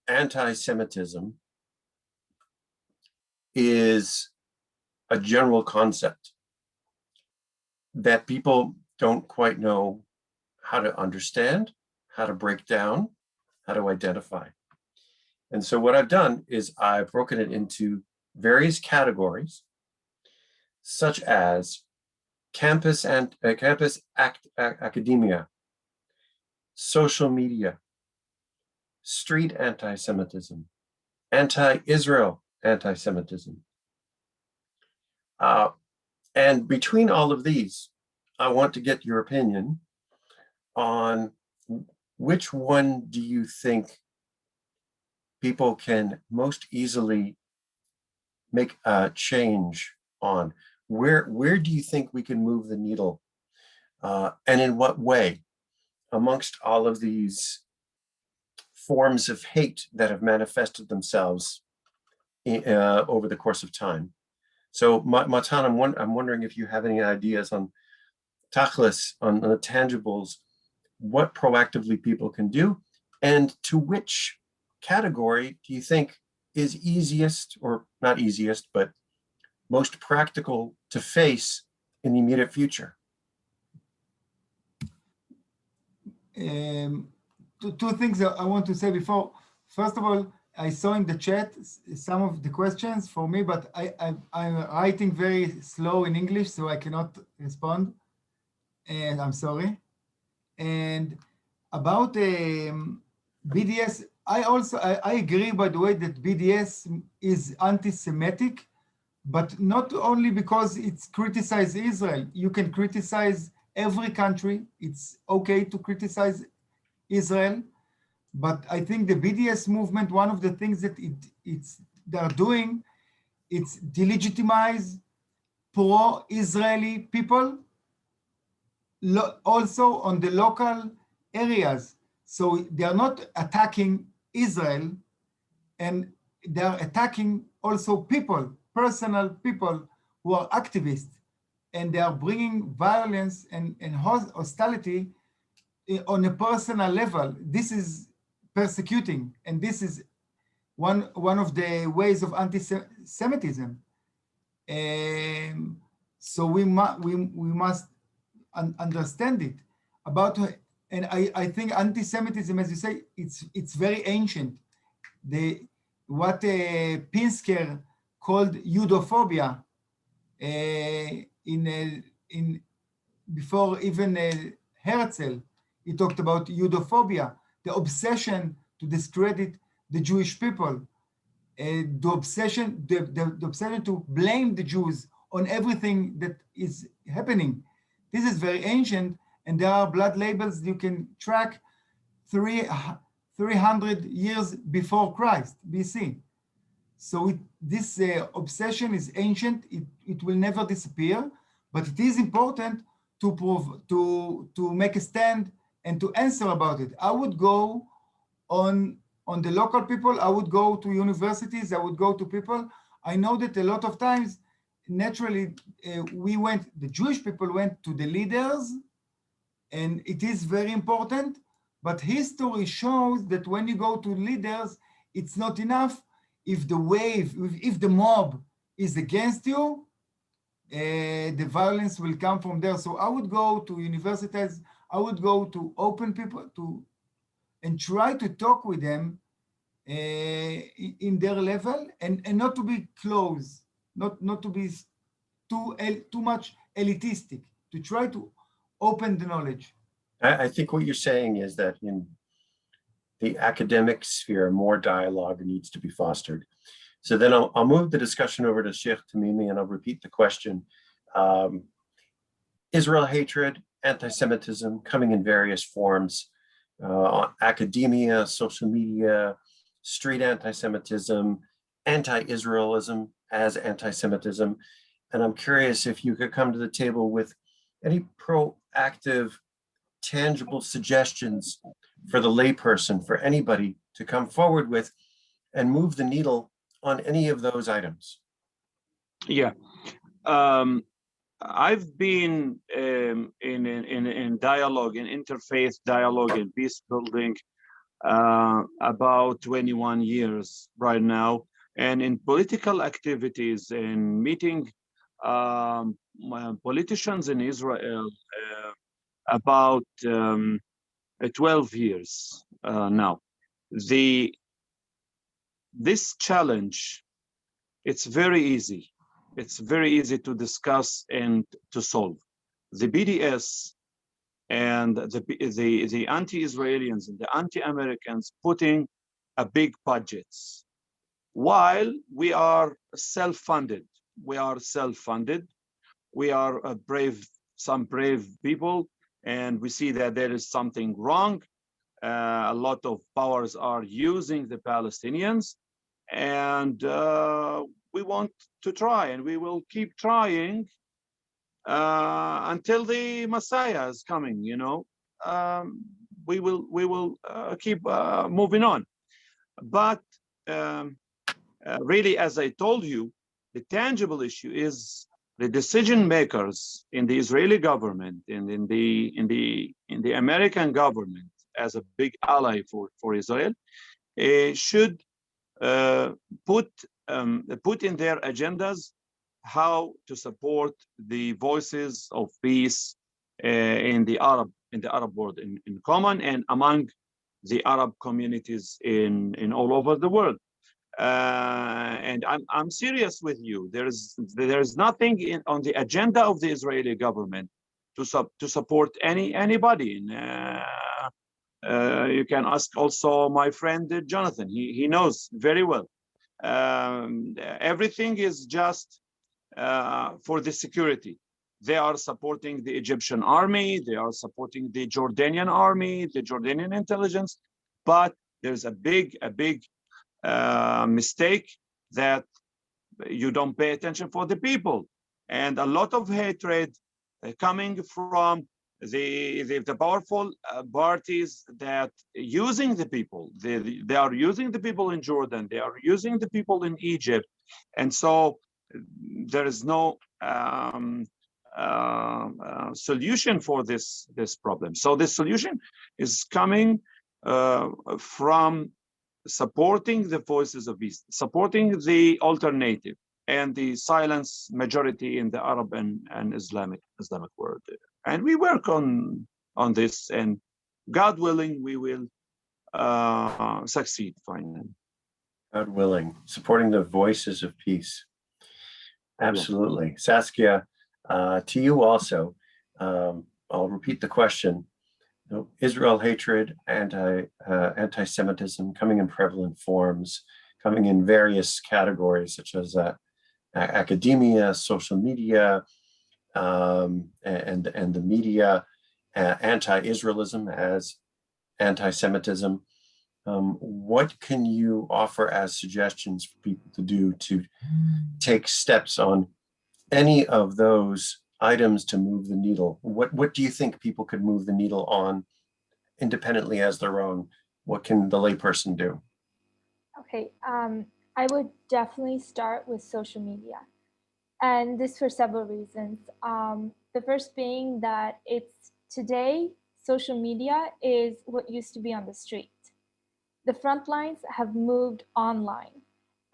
S2: anti-Semitism is a general concept that people don't quite know how to understand, how to break down, how to identify. And so what I've done is I've broken it into various categories, such as campus and academia, social media, street anti-Semitism, anti-Israel anti-Semitism. And between all of these, I want to get your opinion on which one do you think people can most easily make a change on? Where do you think we can move the needle? And in what way amongst all of these forms of hate that have manifested themselves over the course of time? So Matan, I'm wondering if you have any ideas on tachlis, on the tangibles, what proactively people can do, and to which category do you think is easiest, or not easiest, but most practical to face in the immediate future?
S4: Two things that I want to say before. First of all, I saw in the chat some of the questions for me, but I'm writing very slow in English, so I cannot respond, and I'm sorry. And about BDS, I agree, by the way, that BDS is anti-Semitic, but not only because it's criticized Israel. You can criticize every country. It's okay to criticize Israel. But I think the BDS movement, one of the things that they're doing, it's delegitimize pro-Israeli people, also on the local areas. So they are not attacking Israel, and they are attacking also people, personal people who are activists, and they are bringing violence and hostility on a personal level. This is persecuting, and this is one of the ways of anti-Semitism. So we must understand it about, and I think anti-Semitism, as you say, it's very ancient. What Pinsker called Judophobia before even Herzl, he talked about Judophobia, the obsession to discredit the Jewish people, the obsession to blame the Jews on everything that is happening. This is very ancient, and there are blood labels you can track 300 years before Christ, BC. So this obsession is ancient. It will never disappear, but it is important to make a stand and to answer about it. I would go on the local people. I would go to universities. I would go to people. I know that a lot of times, naturally, the Jewish people went to the leaders, and it is very important. But history shows that when you go to leaders, it's not enough. If the mob is against you, the violence will come from there. So I would go to universities. I would go to open people and try to talk with them in their level, and not to be close, not to be too much elitistic, to try to open the knowledge.
S2: I think what you're saying is that in the academic sphere, more dialogue needs to be fostered. So then I'll move the discussion over to Sheikh Tamimi, and I'll repeat the question. Israel hatred, anti-Semitism coming in various forms, academia, social media, street anti-Semitism, anti-Israelism as anti-Semitism. And I'm curious if you could come to the table with any proactive, tangible suggestions for the layperson, for anybody to come forward with and move the needle on any of those items.
S5: Yeah. I've been in dialogue, in interfaith dialogue and peace building about 21 years right now, and in political activities and meeting politicians in Israel about 12 years now. This challenge, it's very easy. It's very easy to discuss and to solve. The BDS and the anti-Israelis and the anti-Americans putting a big budgets, while we are self-funded. We are self-funded. We are some brave people, and we see that there is something wrong. A lot of powers are using the Palestinians, and we want to try, and we will keep trying until the Messiah is coming. We will keep moving on. But really, as I told you, the tangible issue is the decision makers in the Israeli government and in the American government, as a big ally for Israel, should put in their agendas how to support the voices of peace in the Arab world in common and among the Arab communities in all over the world. And I'm serious with you. There's nothing on the agenda of the Israeli government to support anybody. You can ask also my friend Jonathan. He knows very well. Everything is just for the security. They are supporting the Egyptian army. They are supporting the Jordanian army, the Jordanian intelligence. But there's a big mistake that you don't pay attention for the people, and a lot of hatred coming from the powerful parties that using the people. They are using the people in Jordan. They are using the people in Egypt, and so there is no solution for this problem. So the solution is coming from supporting the voices of peace, supporting the alternative and the silence majority in the Arab and Islamic world. And we work on this, and God willing, we will succeed finally.
S2: God willing, supporting the voices of peace. Absolutely. Saskia, to you also, I'll repeat the question. Israel hatred, anti-Semitism coming in prevalent forms, coming in various categories such as academia, social media, and the media, anti-Israelism as anti-Semitism. What can you offer as suggestions for people to do to take steps on any of those items to move the needle? What do you think people could move the needle on independently as their own? What can the layperson do?
S6: Okay, I would definitely start with social media, and this for several reasons. The first being that it's today, social media is what used to be on the street. The front lines have moved online,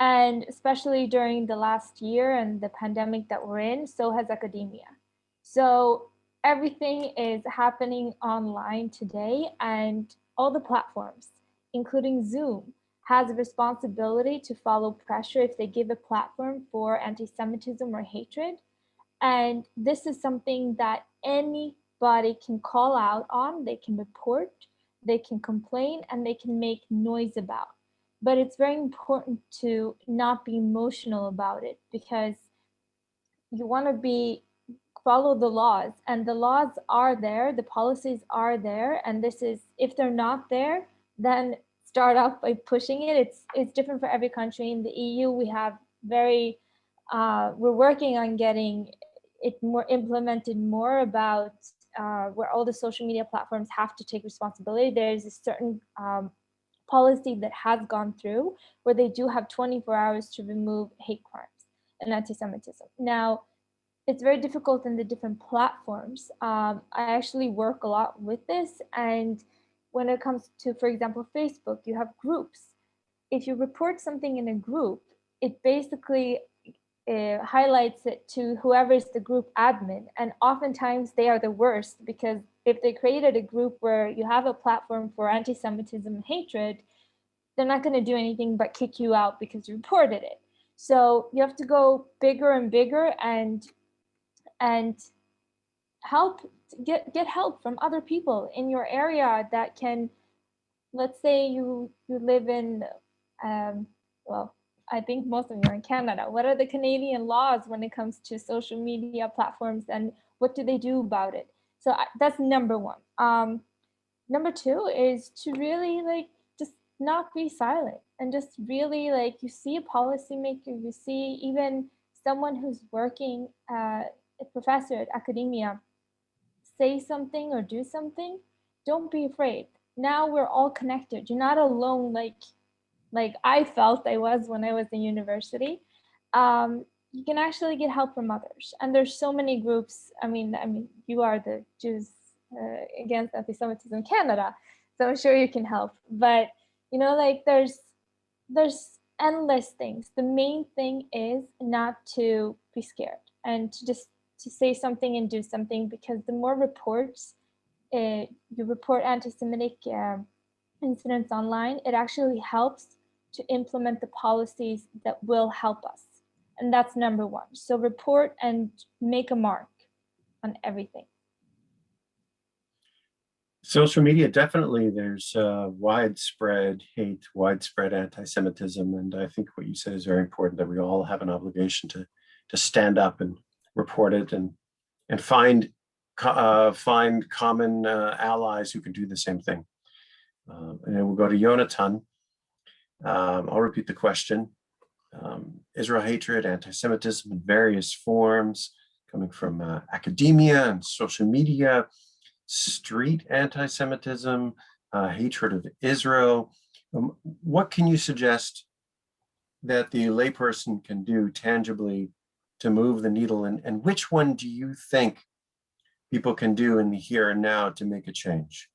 S6: and especially during the last year and the pandemic that we're in, so has academia. So everything is happening online today, and all the platforms, including Zoom, has a responsibility to follow pressure if they give a platform for anti-Semitism or hatred. And this is something that anybody can call out on, they can report, they can complain, and they can make noise about. But it's very important to not be emotional about it, because you want to follow the laws, and the laws are there, the policies are there, and this is, if they're not there, then start off by pushing it. It's different for every country. In the EU, we have we're working on getting it more implemented more about where all the social media platforms have to take responsibility. There's a certain policy that has gone through where they do have 24 hours to remove hate crimes and anti-Semitism. Now, it's very difficult in the different platforms. I actually work a lot with this. And when it comes to, for example, Facebook, you have groups. If you report something in a group, it basically highlights it to whoever is the group admin. And oftentimes they are the worst, because if they created a group where you have a platform for anti-Semitism and hatred, they're not going to do anything but kick you out because you reported it. So you have to go bigger and bigger and help, get help from other people in your area that can, let's say you live in well, I think most of you are in Canada. What are the Canadian laws when it comes to social media platforms, and what do they do about it? So that's number one. Number two is to really like just not be silent, and just really, like, you see a policymaker, you see even someone who's working, a professor at academia, say something or do something, don't be afraid. Now we're all connected. You're not alone like I felt I was when I was in university. You can actually get help from others, and there's so many groups. I mean, you are the Jews against anti-Semitism Canada, so I'm sure you can help. But you know, like there's endless things. The main thing is not to be scared, and to just to say something and do something, because the more reports you report anti-Semitic incidents online, it actually helps to implement the policies that will help us. And that's number one. So report and make a mark on everything.
S2: Social media, definitely, there's widespread hate, widespread anti-Semitism. And I think what you said is very important, that we all have an obligation to stand up and report it, and find common allies who can do the same thing. And then we'll go to Yonatan. I'll repeat the question. Israel hatred, anti-Semitism in various forms, coming from academia and social media, street anti-Semitism, hatred of Israel. What can you suggest that the layperson can do tangibly to move the needle? And which one do you think people can do in the here and now to make a change?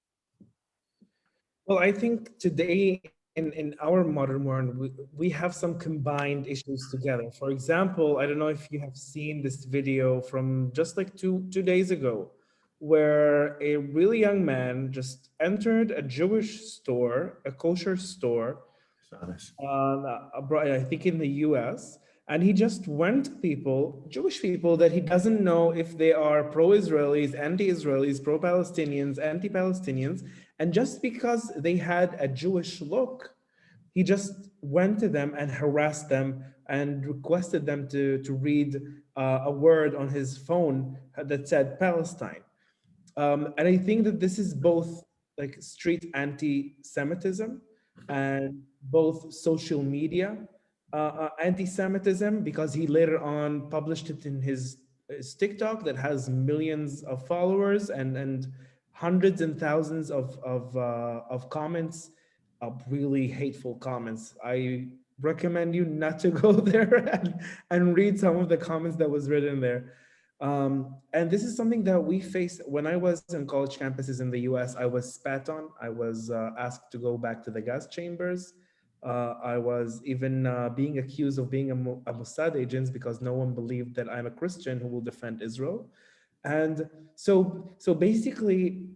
S7: Well, I think today in our modern world, we have some combined issues together. For example, I don't know if you have seen this video from just like two days ago, where a really young man just entered a Jewish store, a kosher store, I think in the US, and he just went to people, Jewish people that he doesn't know if they are pro-Israelis, anti-Israelis, pro-Palestinians, anti-Palestinians, and just because they had a Jewish look, he just went to them and harassed them and requested them to read a word on his phone that said Palestine. And I think that this is both like street anti-Semitism and both social media anti-Semitism, because he later on published it in his TikTok that has millions of followers and hundreds and thousands of comments, of really hateful comments. I recommend you not to go there and read some of the comments that was written there. And this is something that we face. When I was in college campuses in the US, I was spat on. I was asked to go back to the gas chambers. I was even being accused of being a Mossad agent because no one believed that I'm a Christian who will defend Israel. And so basically,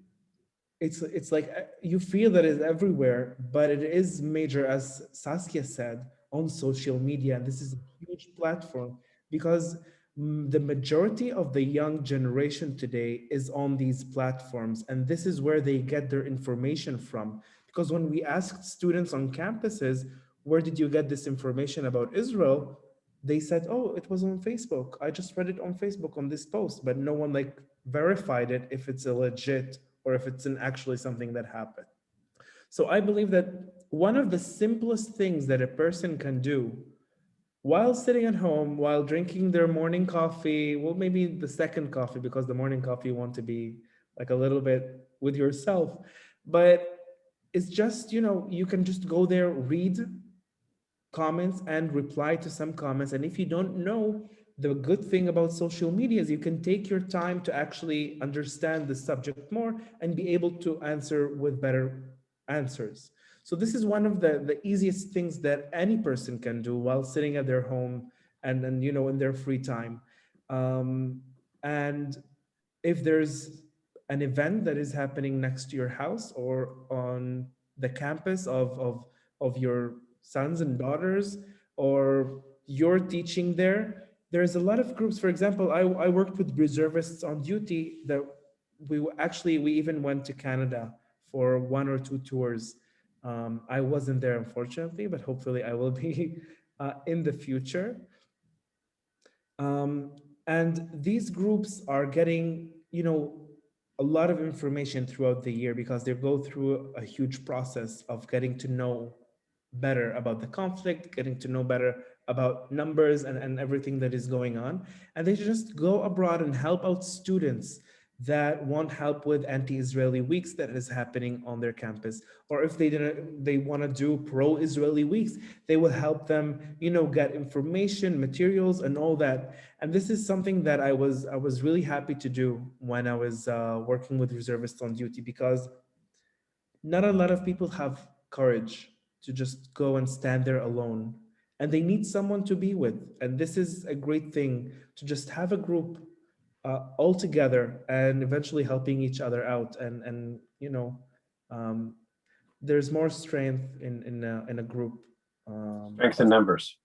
S7: it's like you feel that it's everywhere, but it is major, as Saskia said, on social media. And this is a huge platform because the majority of the young generation today is on these platforms, and this is where they get their information from. Because when we asked students on campuses, where did you get this information about Israel? They said, oh, it was on Facebook. I just read it on Facebook on this post, but no one like verified it if it's a legit or if it's actually something that happened. So I believe that one of the simplest things that a person can do while sitting at home, while drinking their morning coffee, well, maybe the second coffee, because the morning coffee you want to be like a little bit with yourself, but it's just, you know, you can just go there, read comments and reply to some comments. And if you don't know the good thing about social media is you can take your time to actually understand the subject more and be able to answer with better answers. So this is one of the easiest things that any person can do while sitting at their home and you know, in their free time. And if there's an event that is happening next to your house or on the campus of your sons and daughters, or you're teaching there, there's a lot of groups. For example, I worked with reservists on duty that we even went to Canada for 1 or 2 tours. I wasn't there, unfortunately, but hopefully I will be in the future. And these groups are getting, you know, a lot of information throughout the year because they go through a huge process of getting to know better about the conflict, getting to know better about numbers and everything that is going on. And they just go abroad and help out students that want help with anti-Israeli weeks that is happening on their campus. Or if they want to do pro-Israeli weeks, they will help them, you know, get information, materials, and all that. And this is something that I was really happy to do when I was working with reservists on duty, because not a lot of people have courage to just go and stand there alone, and they need someone to be with. And this is a great thing, to just have a group all together and eventually helping each other out. And you know, there's more strength in a group.
S2: Strength in numbers.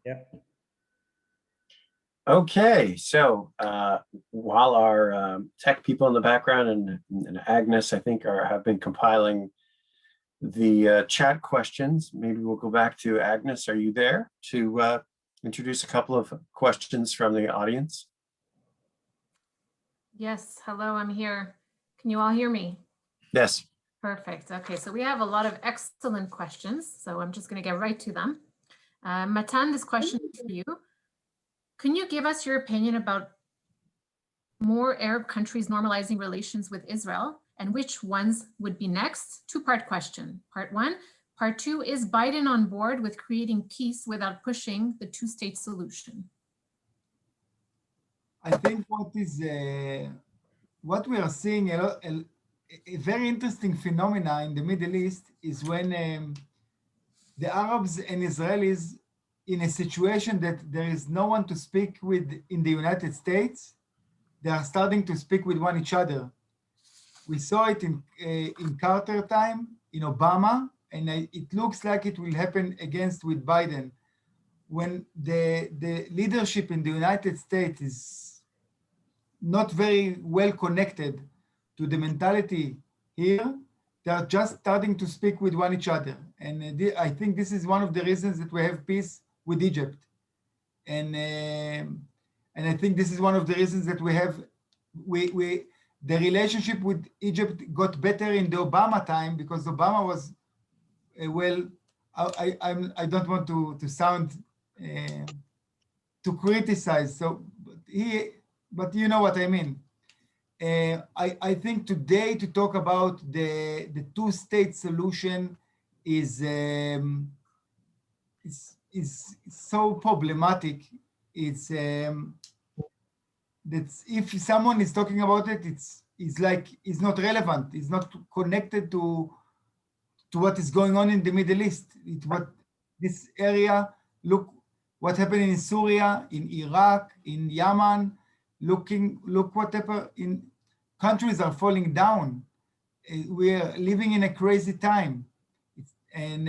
S7: Yeah.
S2: Okay, so while our tech people in the background and Agnes, I think, have been compiling the chat questions, maybe we'll go back to Agnes. Are you there to introduce a couple of questions from the audience?
S1: Yes, hello, I'm here. Can you all hear me?
S2: Yes.
S1: Perfect. Okay, so we have a lot of excellent questions, so I'm just going to get right to them. Matan, this question is for you. Can you give us your opinion about more Arab countries normalizing relations with Israel, and which ones would be next? Two-part question. Part one. Part two, is Biden on board with creating peace without pushing the two-state solution?
S4: I think what we are seeing a very interesting phenomena in the Middle East is when the Arabs and Israelis in a situation that there is no one to speak with in the United States, they are starting to speak with one each other. We saw it in Carter time, in Obama, and it looks like it will happen with Biden. When the leadership in the United States is not very well connected to the mentality here, they are just starting to speak with one each other. And I think this is one of the reasons that we have peace with Egypt. And I think this is one of the reasons that the relationship with Egypt got better in the Obama time, because Obama was, I don't want to sound to criticize, but you know what I mean. I think today to talk about the two-state solution is so problematic. It's that if someone is talking about it, it's like it's not relevant. It's not connected to what is going on in the Middle East. What this area, look what happened in Syria, in Iraq, in Yemen. Look what happened in countries are falling down. We are living in a crazy time, and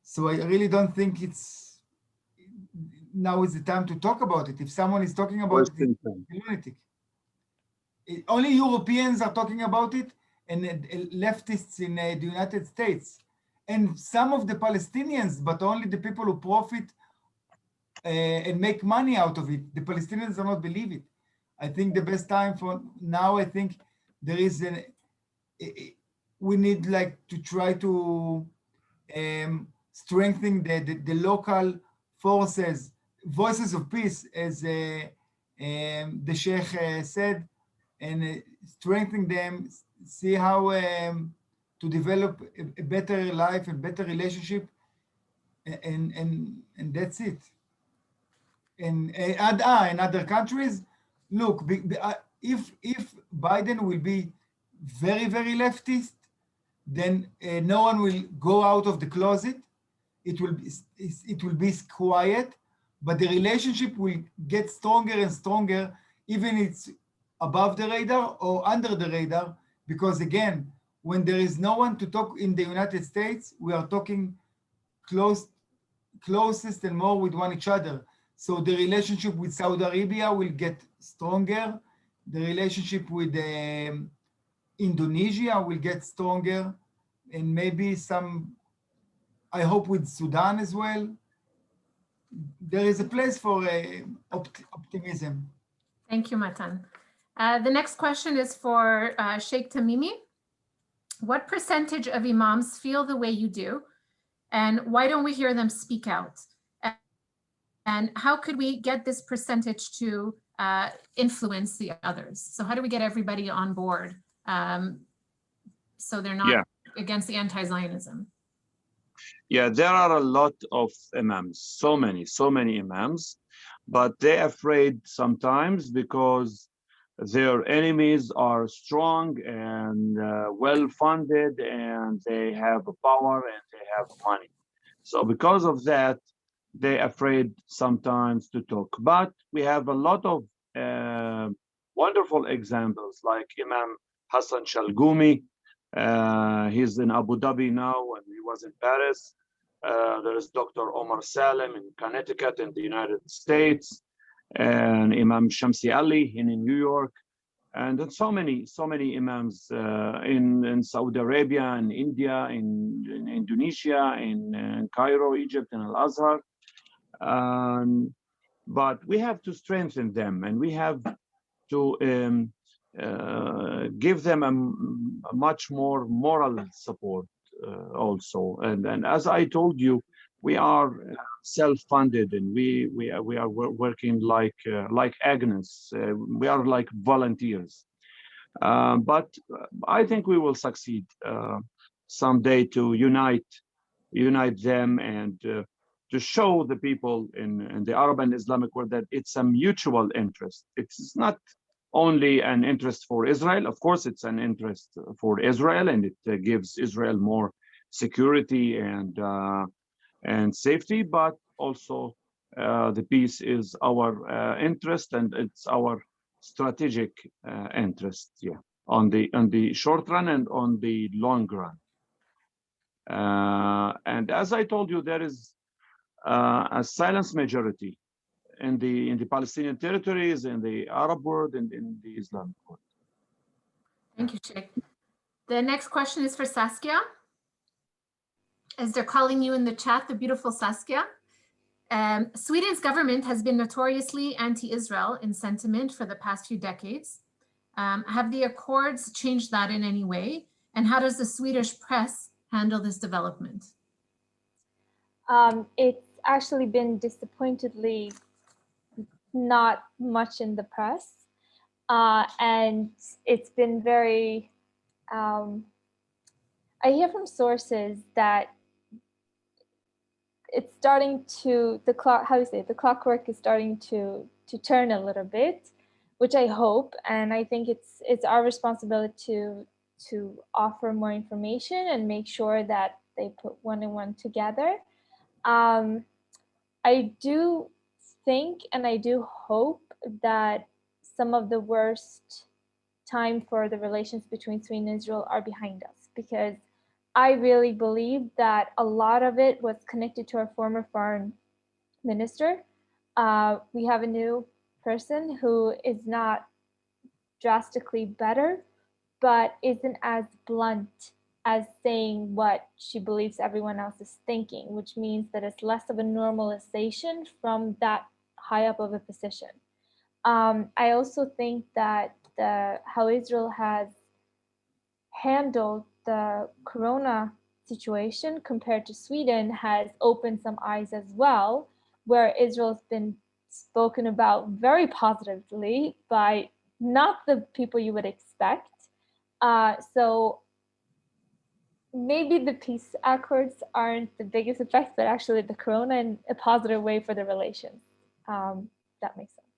S4: so I really don't think now is the time to talk about it. If someone is talking about it, it's lunatic. Only Europeans are talking about it, and leftists in the United States, and some of the Palestinians, but only the people who profit and make money out of it. The Palestinians do not believe it. I think the best time for now, I think there is we need to try to strengthen the local forces, voices of peace, as the Sheikh said, and strengthen them, see how to develop a better life, a better relationship, and that's it. in other countries. Look, if Biden will be very, very leftist, then no one will go out of the closet. It will be quiet, but the relationship will get stronger and stronger, even it's above the radar or under the radar, because again, when there is no one to talk in the United States, we are talking closest and more with one each other. So the relationship with Saudi Arabia will get stronger. The relationship with Indonesia will get stronger, and maybe I hope with Sudan as well. There is a place for optimism.
S1: Thank you, Matan. The next question is for Sheikh Tamimi. What percentage of imams feel the way you do? And why don't we hear them speak out? And how could we get this percentage to influence the others? So how do we get everybody on board so they're not against the anti-Zionism?
S5: Yeah, there are a lot of imams, so many imams, but they're afraid sometimes because their enemies are strong and well-funded, and they have power and they have money. So because of that, they're afraid sometimes to talk. But we have a lot of wonderful examples, like Imam Hassan Shalgumi. He's in Abu Dhabi now, and he was in Paris. There's Dr. Omar Salem in Connecticut in the United States, and Imam Shamsi Ali in New York, and then so many imams in Saudi Arabia, in India, in Indonesia, in Cairo, Egypt, and Al-Azhar. But we have to strengthen them, and we have to give them a much more moral support also. And as I told you, we are self-funded, and we are working like Agnes. We are like volunteers. But I think we will succeed someday to unite them and to show the people in the Arab and Islamic world that it's a mutual interest. It's not only an interest for Israel. Of course, it's an interest for Israel, and it gives Israel more security and safety, but also the peace is our interest, and it's our strategic interest, on the short run and on the long run. And as I told you, there is a silent majority in the Palestinian territories, in the Arab world, and in the Islamic world.
S1: Thank you, Sheikh. The next question is for Saskia. As they're calling you in the chat, the beautiful Saskia. Sweden's government has been notoriously anti-Israel in sentiment for the past few decades. Have the Accords changed that in any way? And how does the Swedish press handle this development?
S6: It's actually been disappointingly not much in the press. And it's been very, I hear from sources that it's starting to, the clockwork is starting to turn a little bit, which I hope, and I think it's our responsibility to offer more information and make sure that they put one and one together. I do think, and I do hope that some of the worst time for the relations between Sweden and Israel are behind us, because I really believe that a lot of it was connected to our former foreign minister. We have a new person who is not drastically better, but isn't as blunt as saying what she believes everyone else is thinking, which means that it's less of a normalization from that high up of a position. I also think that how Israel has handled the corona situation compared to Sweden has opened some eyes as well, where Israel's been spoken about very positively by not the people you would expect. So maybe the peace accords aren't the biggest effect, but actually the corona in a positive way for the relations. that makes sense.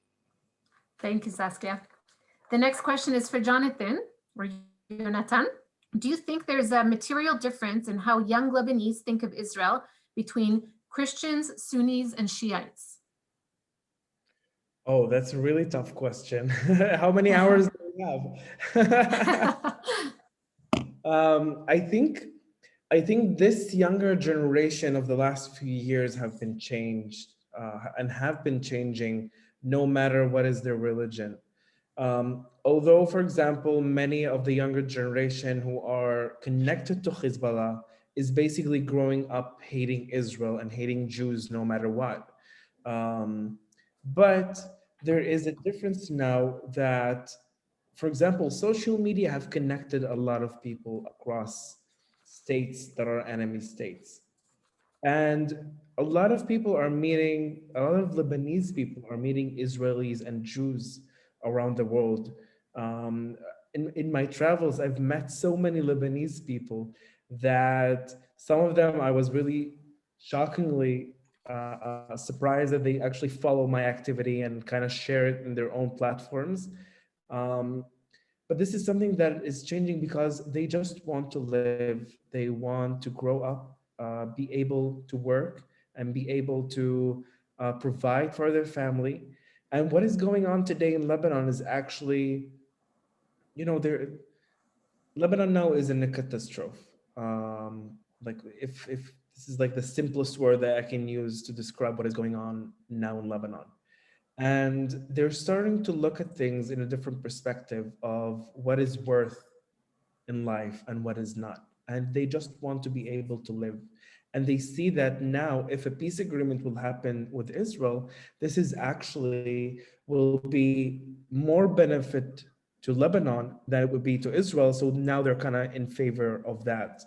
S1: Thank you, Saskia. The next question is for Jonathan or Jonathan. Do you think there's a material difference in how young Lebanese think of Israel between Christians, Sunnis, and Shiites?
S7: Oh, that's a really tough question. How many hours do we have? I think this younger generation of the last few years have been changed and have been changing no matter what is their religion. Although, for example, many of the younger generation who are connected to Hezbollah is basically growing up hating Israel and hating Jews no matter what. But there is a difference now that, for example, social media have connected a lot of people across states that are enemy states. And a lot of Lebanese people are meeting Israelis and Jews around the world. In my travels, I've met so many Lebanese people that some of them I was really shockingly surprised that they actually follow my activity and kind of share it in their own platforms. But this is something that is changing because they just want to live. They want to grow up, be able to work, and be able to provide for their family. And what is going on today in Lebanon is actually, Lebanon now is in a catastrophe. Like if this is like the simplest word that I can use to describe what is going on now in Lebanon. And they're starting to look at things in a different perspective of what is worth in life and what is not. And they just want to be able to live. And they see that now, if a peace agreement will happen with Israel, this is actually will be more benefit to Lebanon than it would be to Israel. So now they're kind of in favor of that.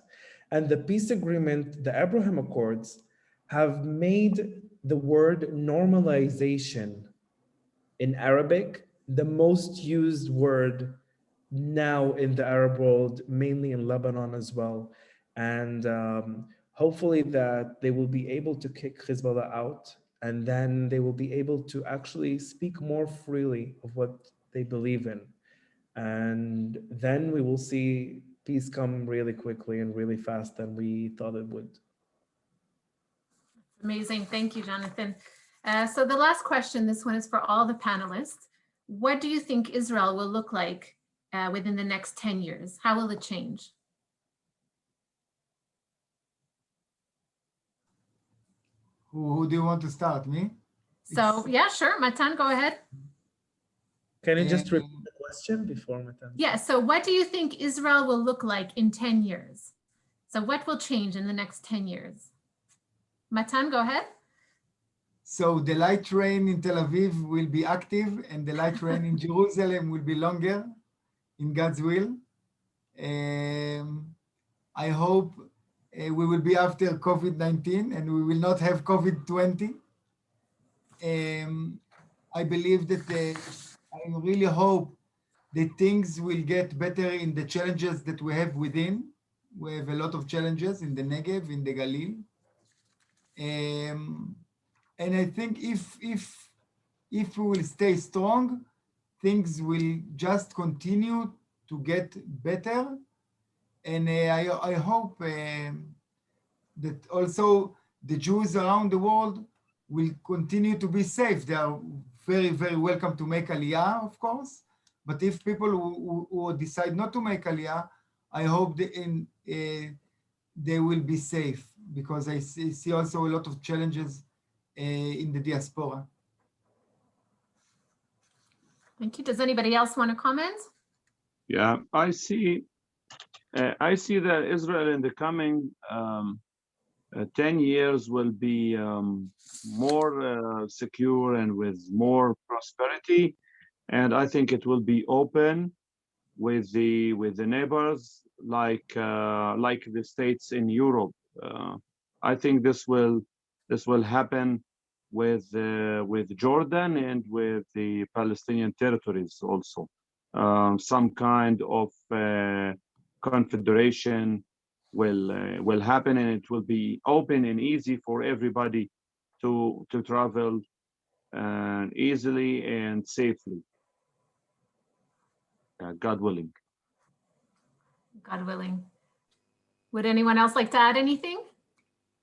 S7: And the peace agreement, the Abraham Accords, have made the word normalization in Arabic the most used word now in the Arab world, mainly in Lebanon as well. And hopefully that they will be able to kick Hezbollah out, and then they will be able to actually speak more freely of what they believe in. And then we will see peace come really quickly and really fast than we thought it would.
S1: Amazing. Thank you, Jonathan. So the last question, this one is for all the panelists. What do you think Israel will look like within the next 10 years? How will it change?
S4: Who do you want to start? Me?
S1: So yeah, sure. Matan, go ahead.
S7: Can you just repeat the question before Matan?
S1: Yeah, so what do you think Israel will look like in 10 years? So what will change in the next 10 years? Matan, go ahead.
S4: So the light train in Tel Aviv will be active and the light train in Jerusalem will be longer, in God's will. I hope we will be after COVID-19 and we will not have COVID-20. I believe that I really hope that things will get better in the challenges that we have within. We have a lot of challenges in the Negev, in the Galil. And I think if we will stay strong, things will just continue to get better. And I hope that also the Jews around the world will continue to be safe. They are very, very welcome to make Aliyah, of course. But if people who decide not to make Aliyah, I hope they will be safe, because I see also a lot of challenges in the diaspora.
S1: Thank you. Does anybody else want to comment?
S5: Yeah, I see that Israel in the coming 10 years will be more secure and with more prosperity, and I think it will be open with the neighbors like the states in Europe. I think this will happen with Jordan and with the Palestinian territories also. Some kind of confederation will happen, and it will be open and easy for everybody to travel and easily and safely. God willing.
S1: God willing. Would anyone else like to add anything?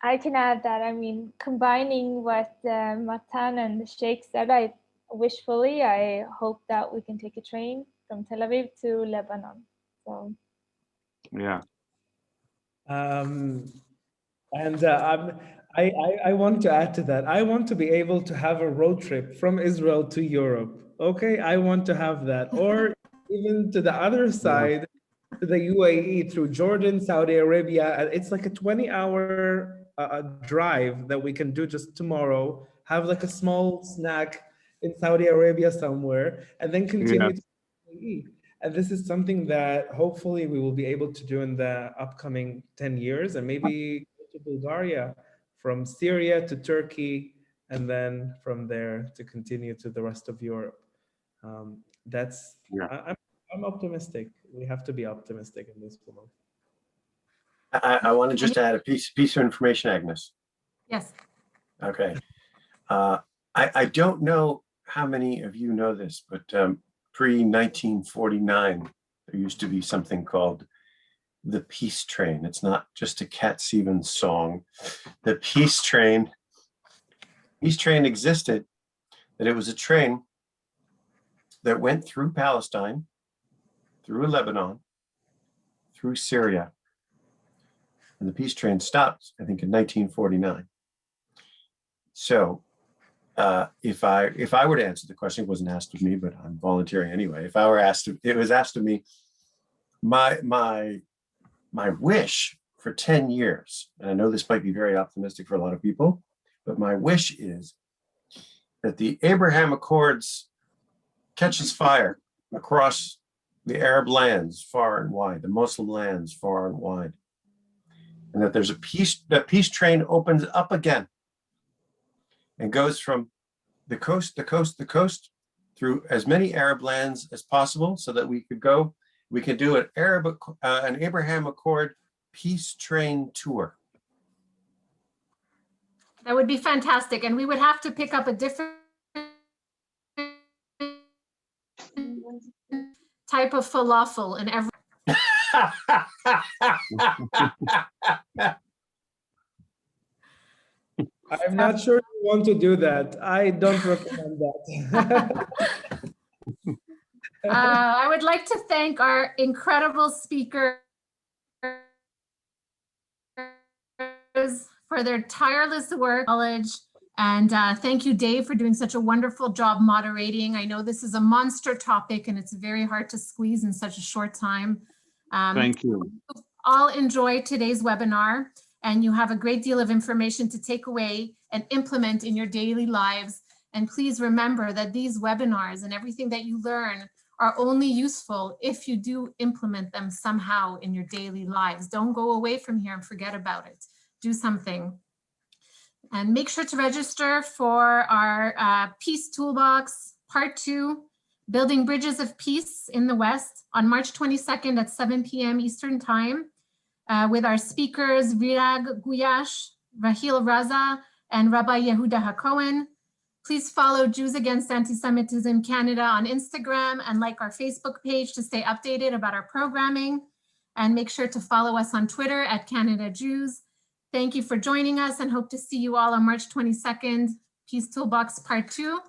S6: I can add that, I mean, combining what Matan and the Sheikh said, I wishfully, I hope that we can take a train from Tel Aviv to Lebanon. So
S5: Yeah.
S7: I want to add to that. I want to be able to have a road trip from Israel to Europe. Okay, I want to have that, or even to the other side, to the UAE through Jordan, Saudi Arabia. It's like a 20-hour drive that we can do just tomorrow. Have like a small snack in Saudi Arabia somewhere, and then continue to the UAE. And this is something that hopefully we will be able to do in the upcoming 10 years, and maybe go to Bulgaria, from Syria to Turkey, and then from there to continue to the rest of Europe. That's, I'm optimistic. We have to be optimistic in this world.
S2: I want to just add a piece of information, Agnes.
S1: Yes.
S2: Okay. I don't know how many of you know this, but pre-1949, there used to be something called the Peace Train. It's not just a Cat Stevens song. The Peace Train existed, that it was a train that went through Palestine, through Lebanon, through Syria. And the peace train stopped, I think, in 1949. So if I were to answer the question, it wasn't asked of me, but I'm volunteering anyway. If I were asked, it was asked of me, my wish for 10 years, and I know this might be very optimistic for a lot of people, but my wish is that the Abraham Accords catches fire across the Arab lands far and wide, the Muslim lands far and wide, and that there's that peace train opens up again and goes from the coast through as many Arab lands as possible, so that we could do an Abraham Accord peace train tour.
S1: That would be fantastic. And we would have to pick up a different type of falafel in every.
S7: I'm not sure you want to do that. I don't recommend that.
S1: I would like to thank our incredible speakers for their tireless work, knowledge, and thank you, Dave, for doing such a wonderful job moderating. I know this is a monster topic and it's very hard to squeeze in such a short time.
S5: Thank you.
S1: All enjoy today's webinar, and you have a great deal of information to take away and implement in your daily lives. And please remember that these webinars and everything that you learn are only useful if you do implement them somehow in your daily lives. Don't go away from here and forget about it. Do something. And make sure to register for our Peace Toolbox Part 2, Building Bridges of Peace in the West, on March 22nd at 7 p.m. Eastern Time, with our speakers Virag Guyash, Rahil Raza, and Rabbi Yehuda HaKohen. Please follow Jews Against Anti-Semitism Canada on Instagram and like our Facebook page to stay updated about our programming. And make sure to follow us on Twitter at Canada Jews. Thank you for joining us and hope to see you all on March 22nd, Peace Toolbox Part 2.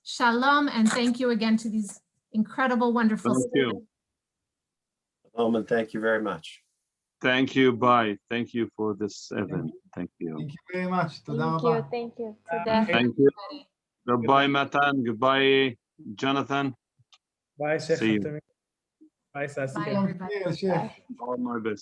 S1: Shalom, and thank you again to these incredible, wonderful speakers.
S2: Shalom, and thank you very much.
S5: Thank you. Bye. Thank you for this event. Thank you.
S4: Thank you very much.
S6: Thank you.
S5: Thank you. Goodbye, Matan. Goodbye, Jonathan.
S7: Bye, Sheikh.
S5: See you.
S7: Bye, Sasi.
S1: Bye, everybody.
S4: Yeah, sure.
S5: All my best.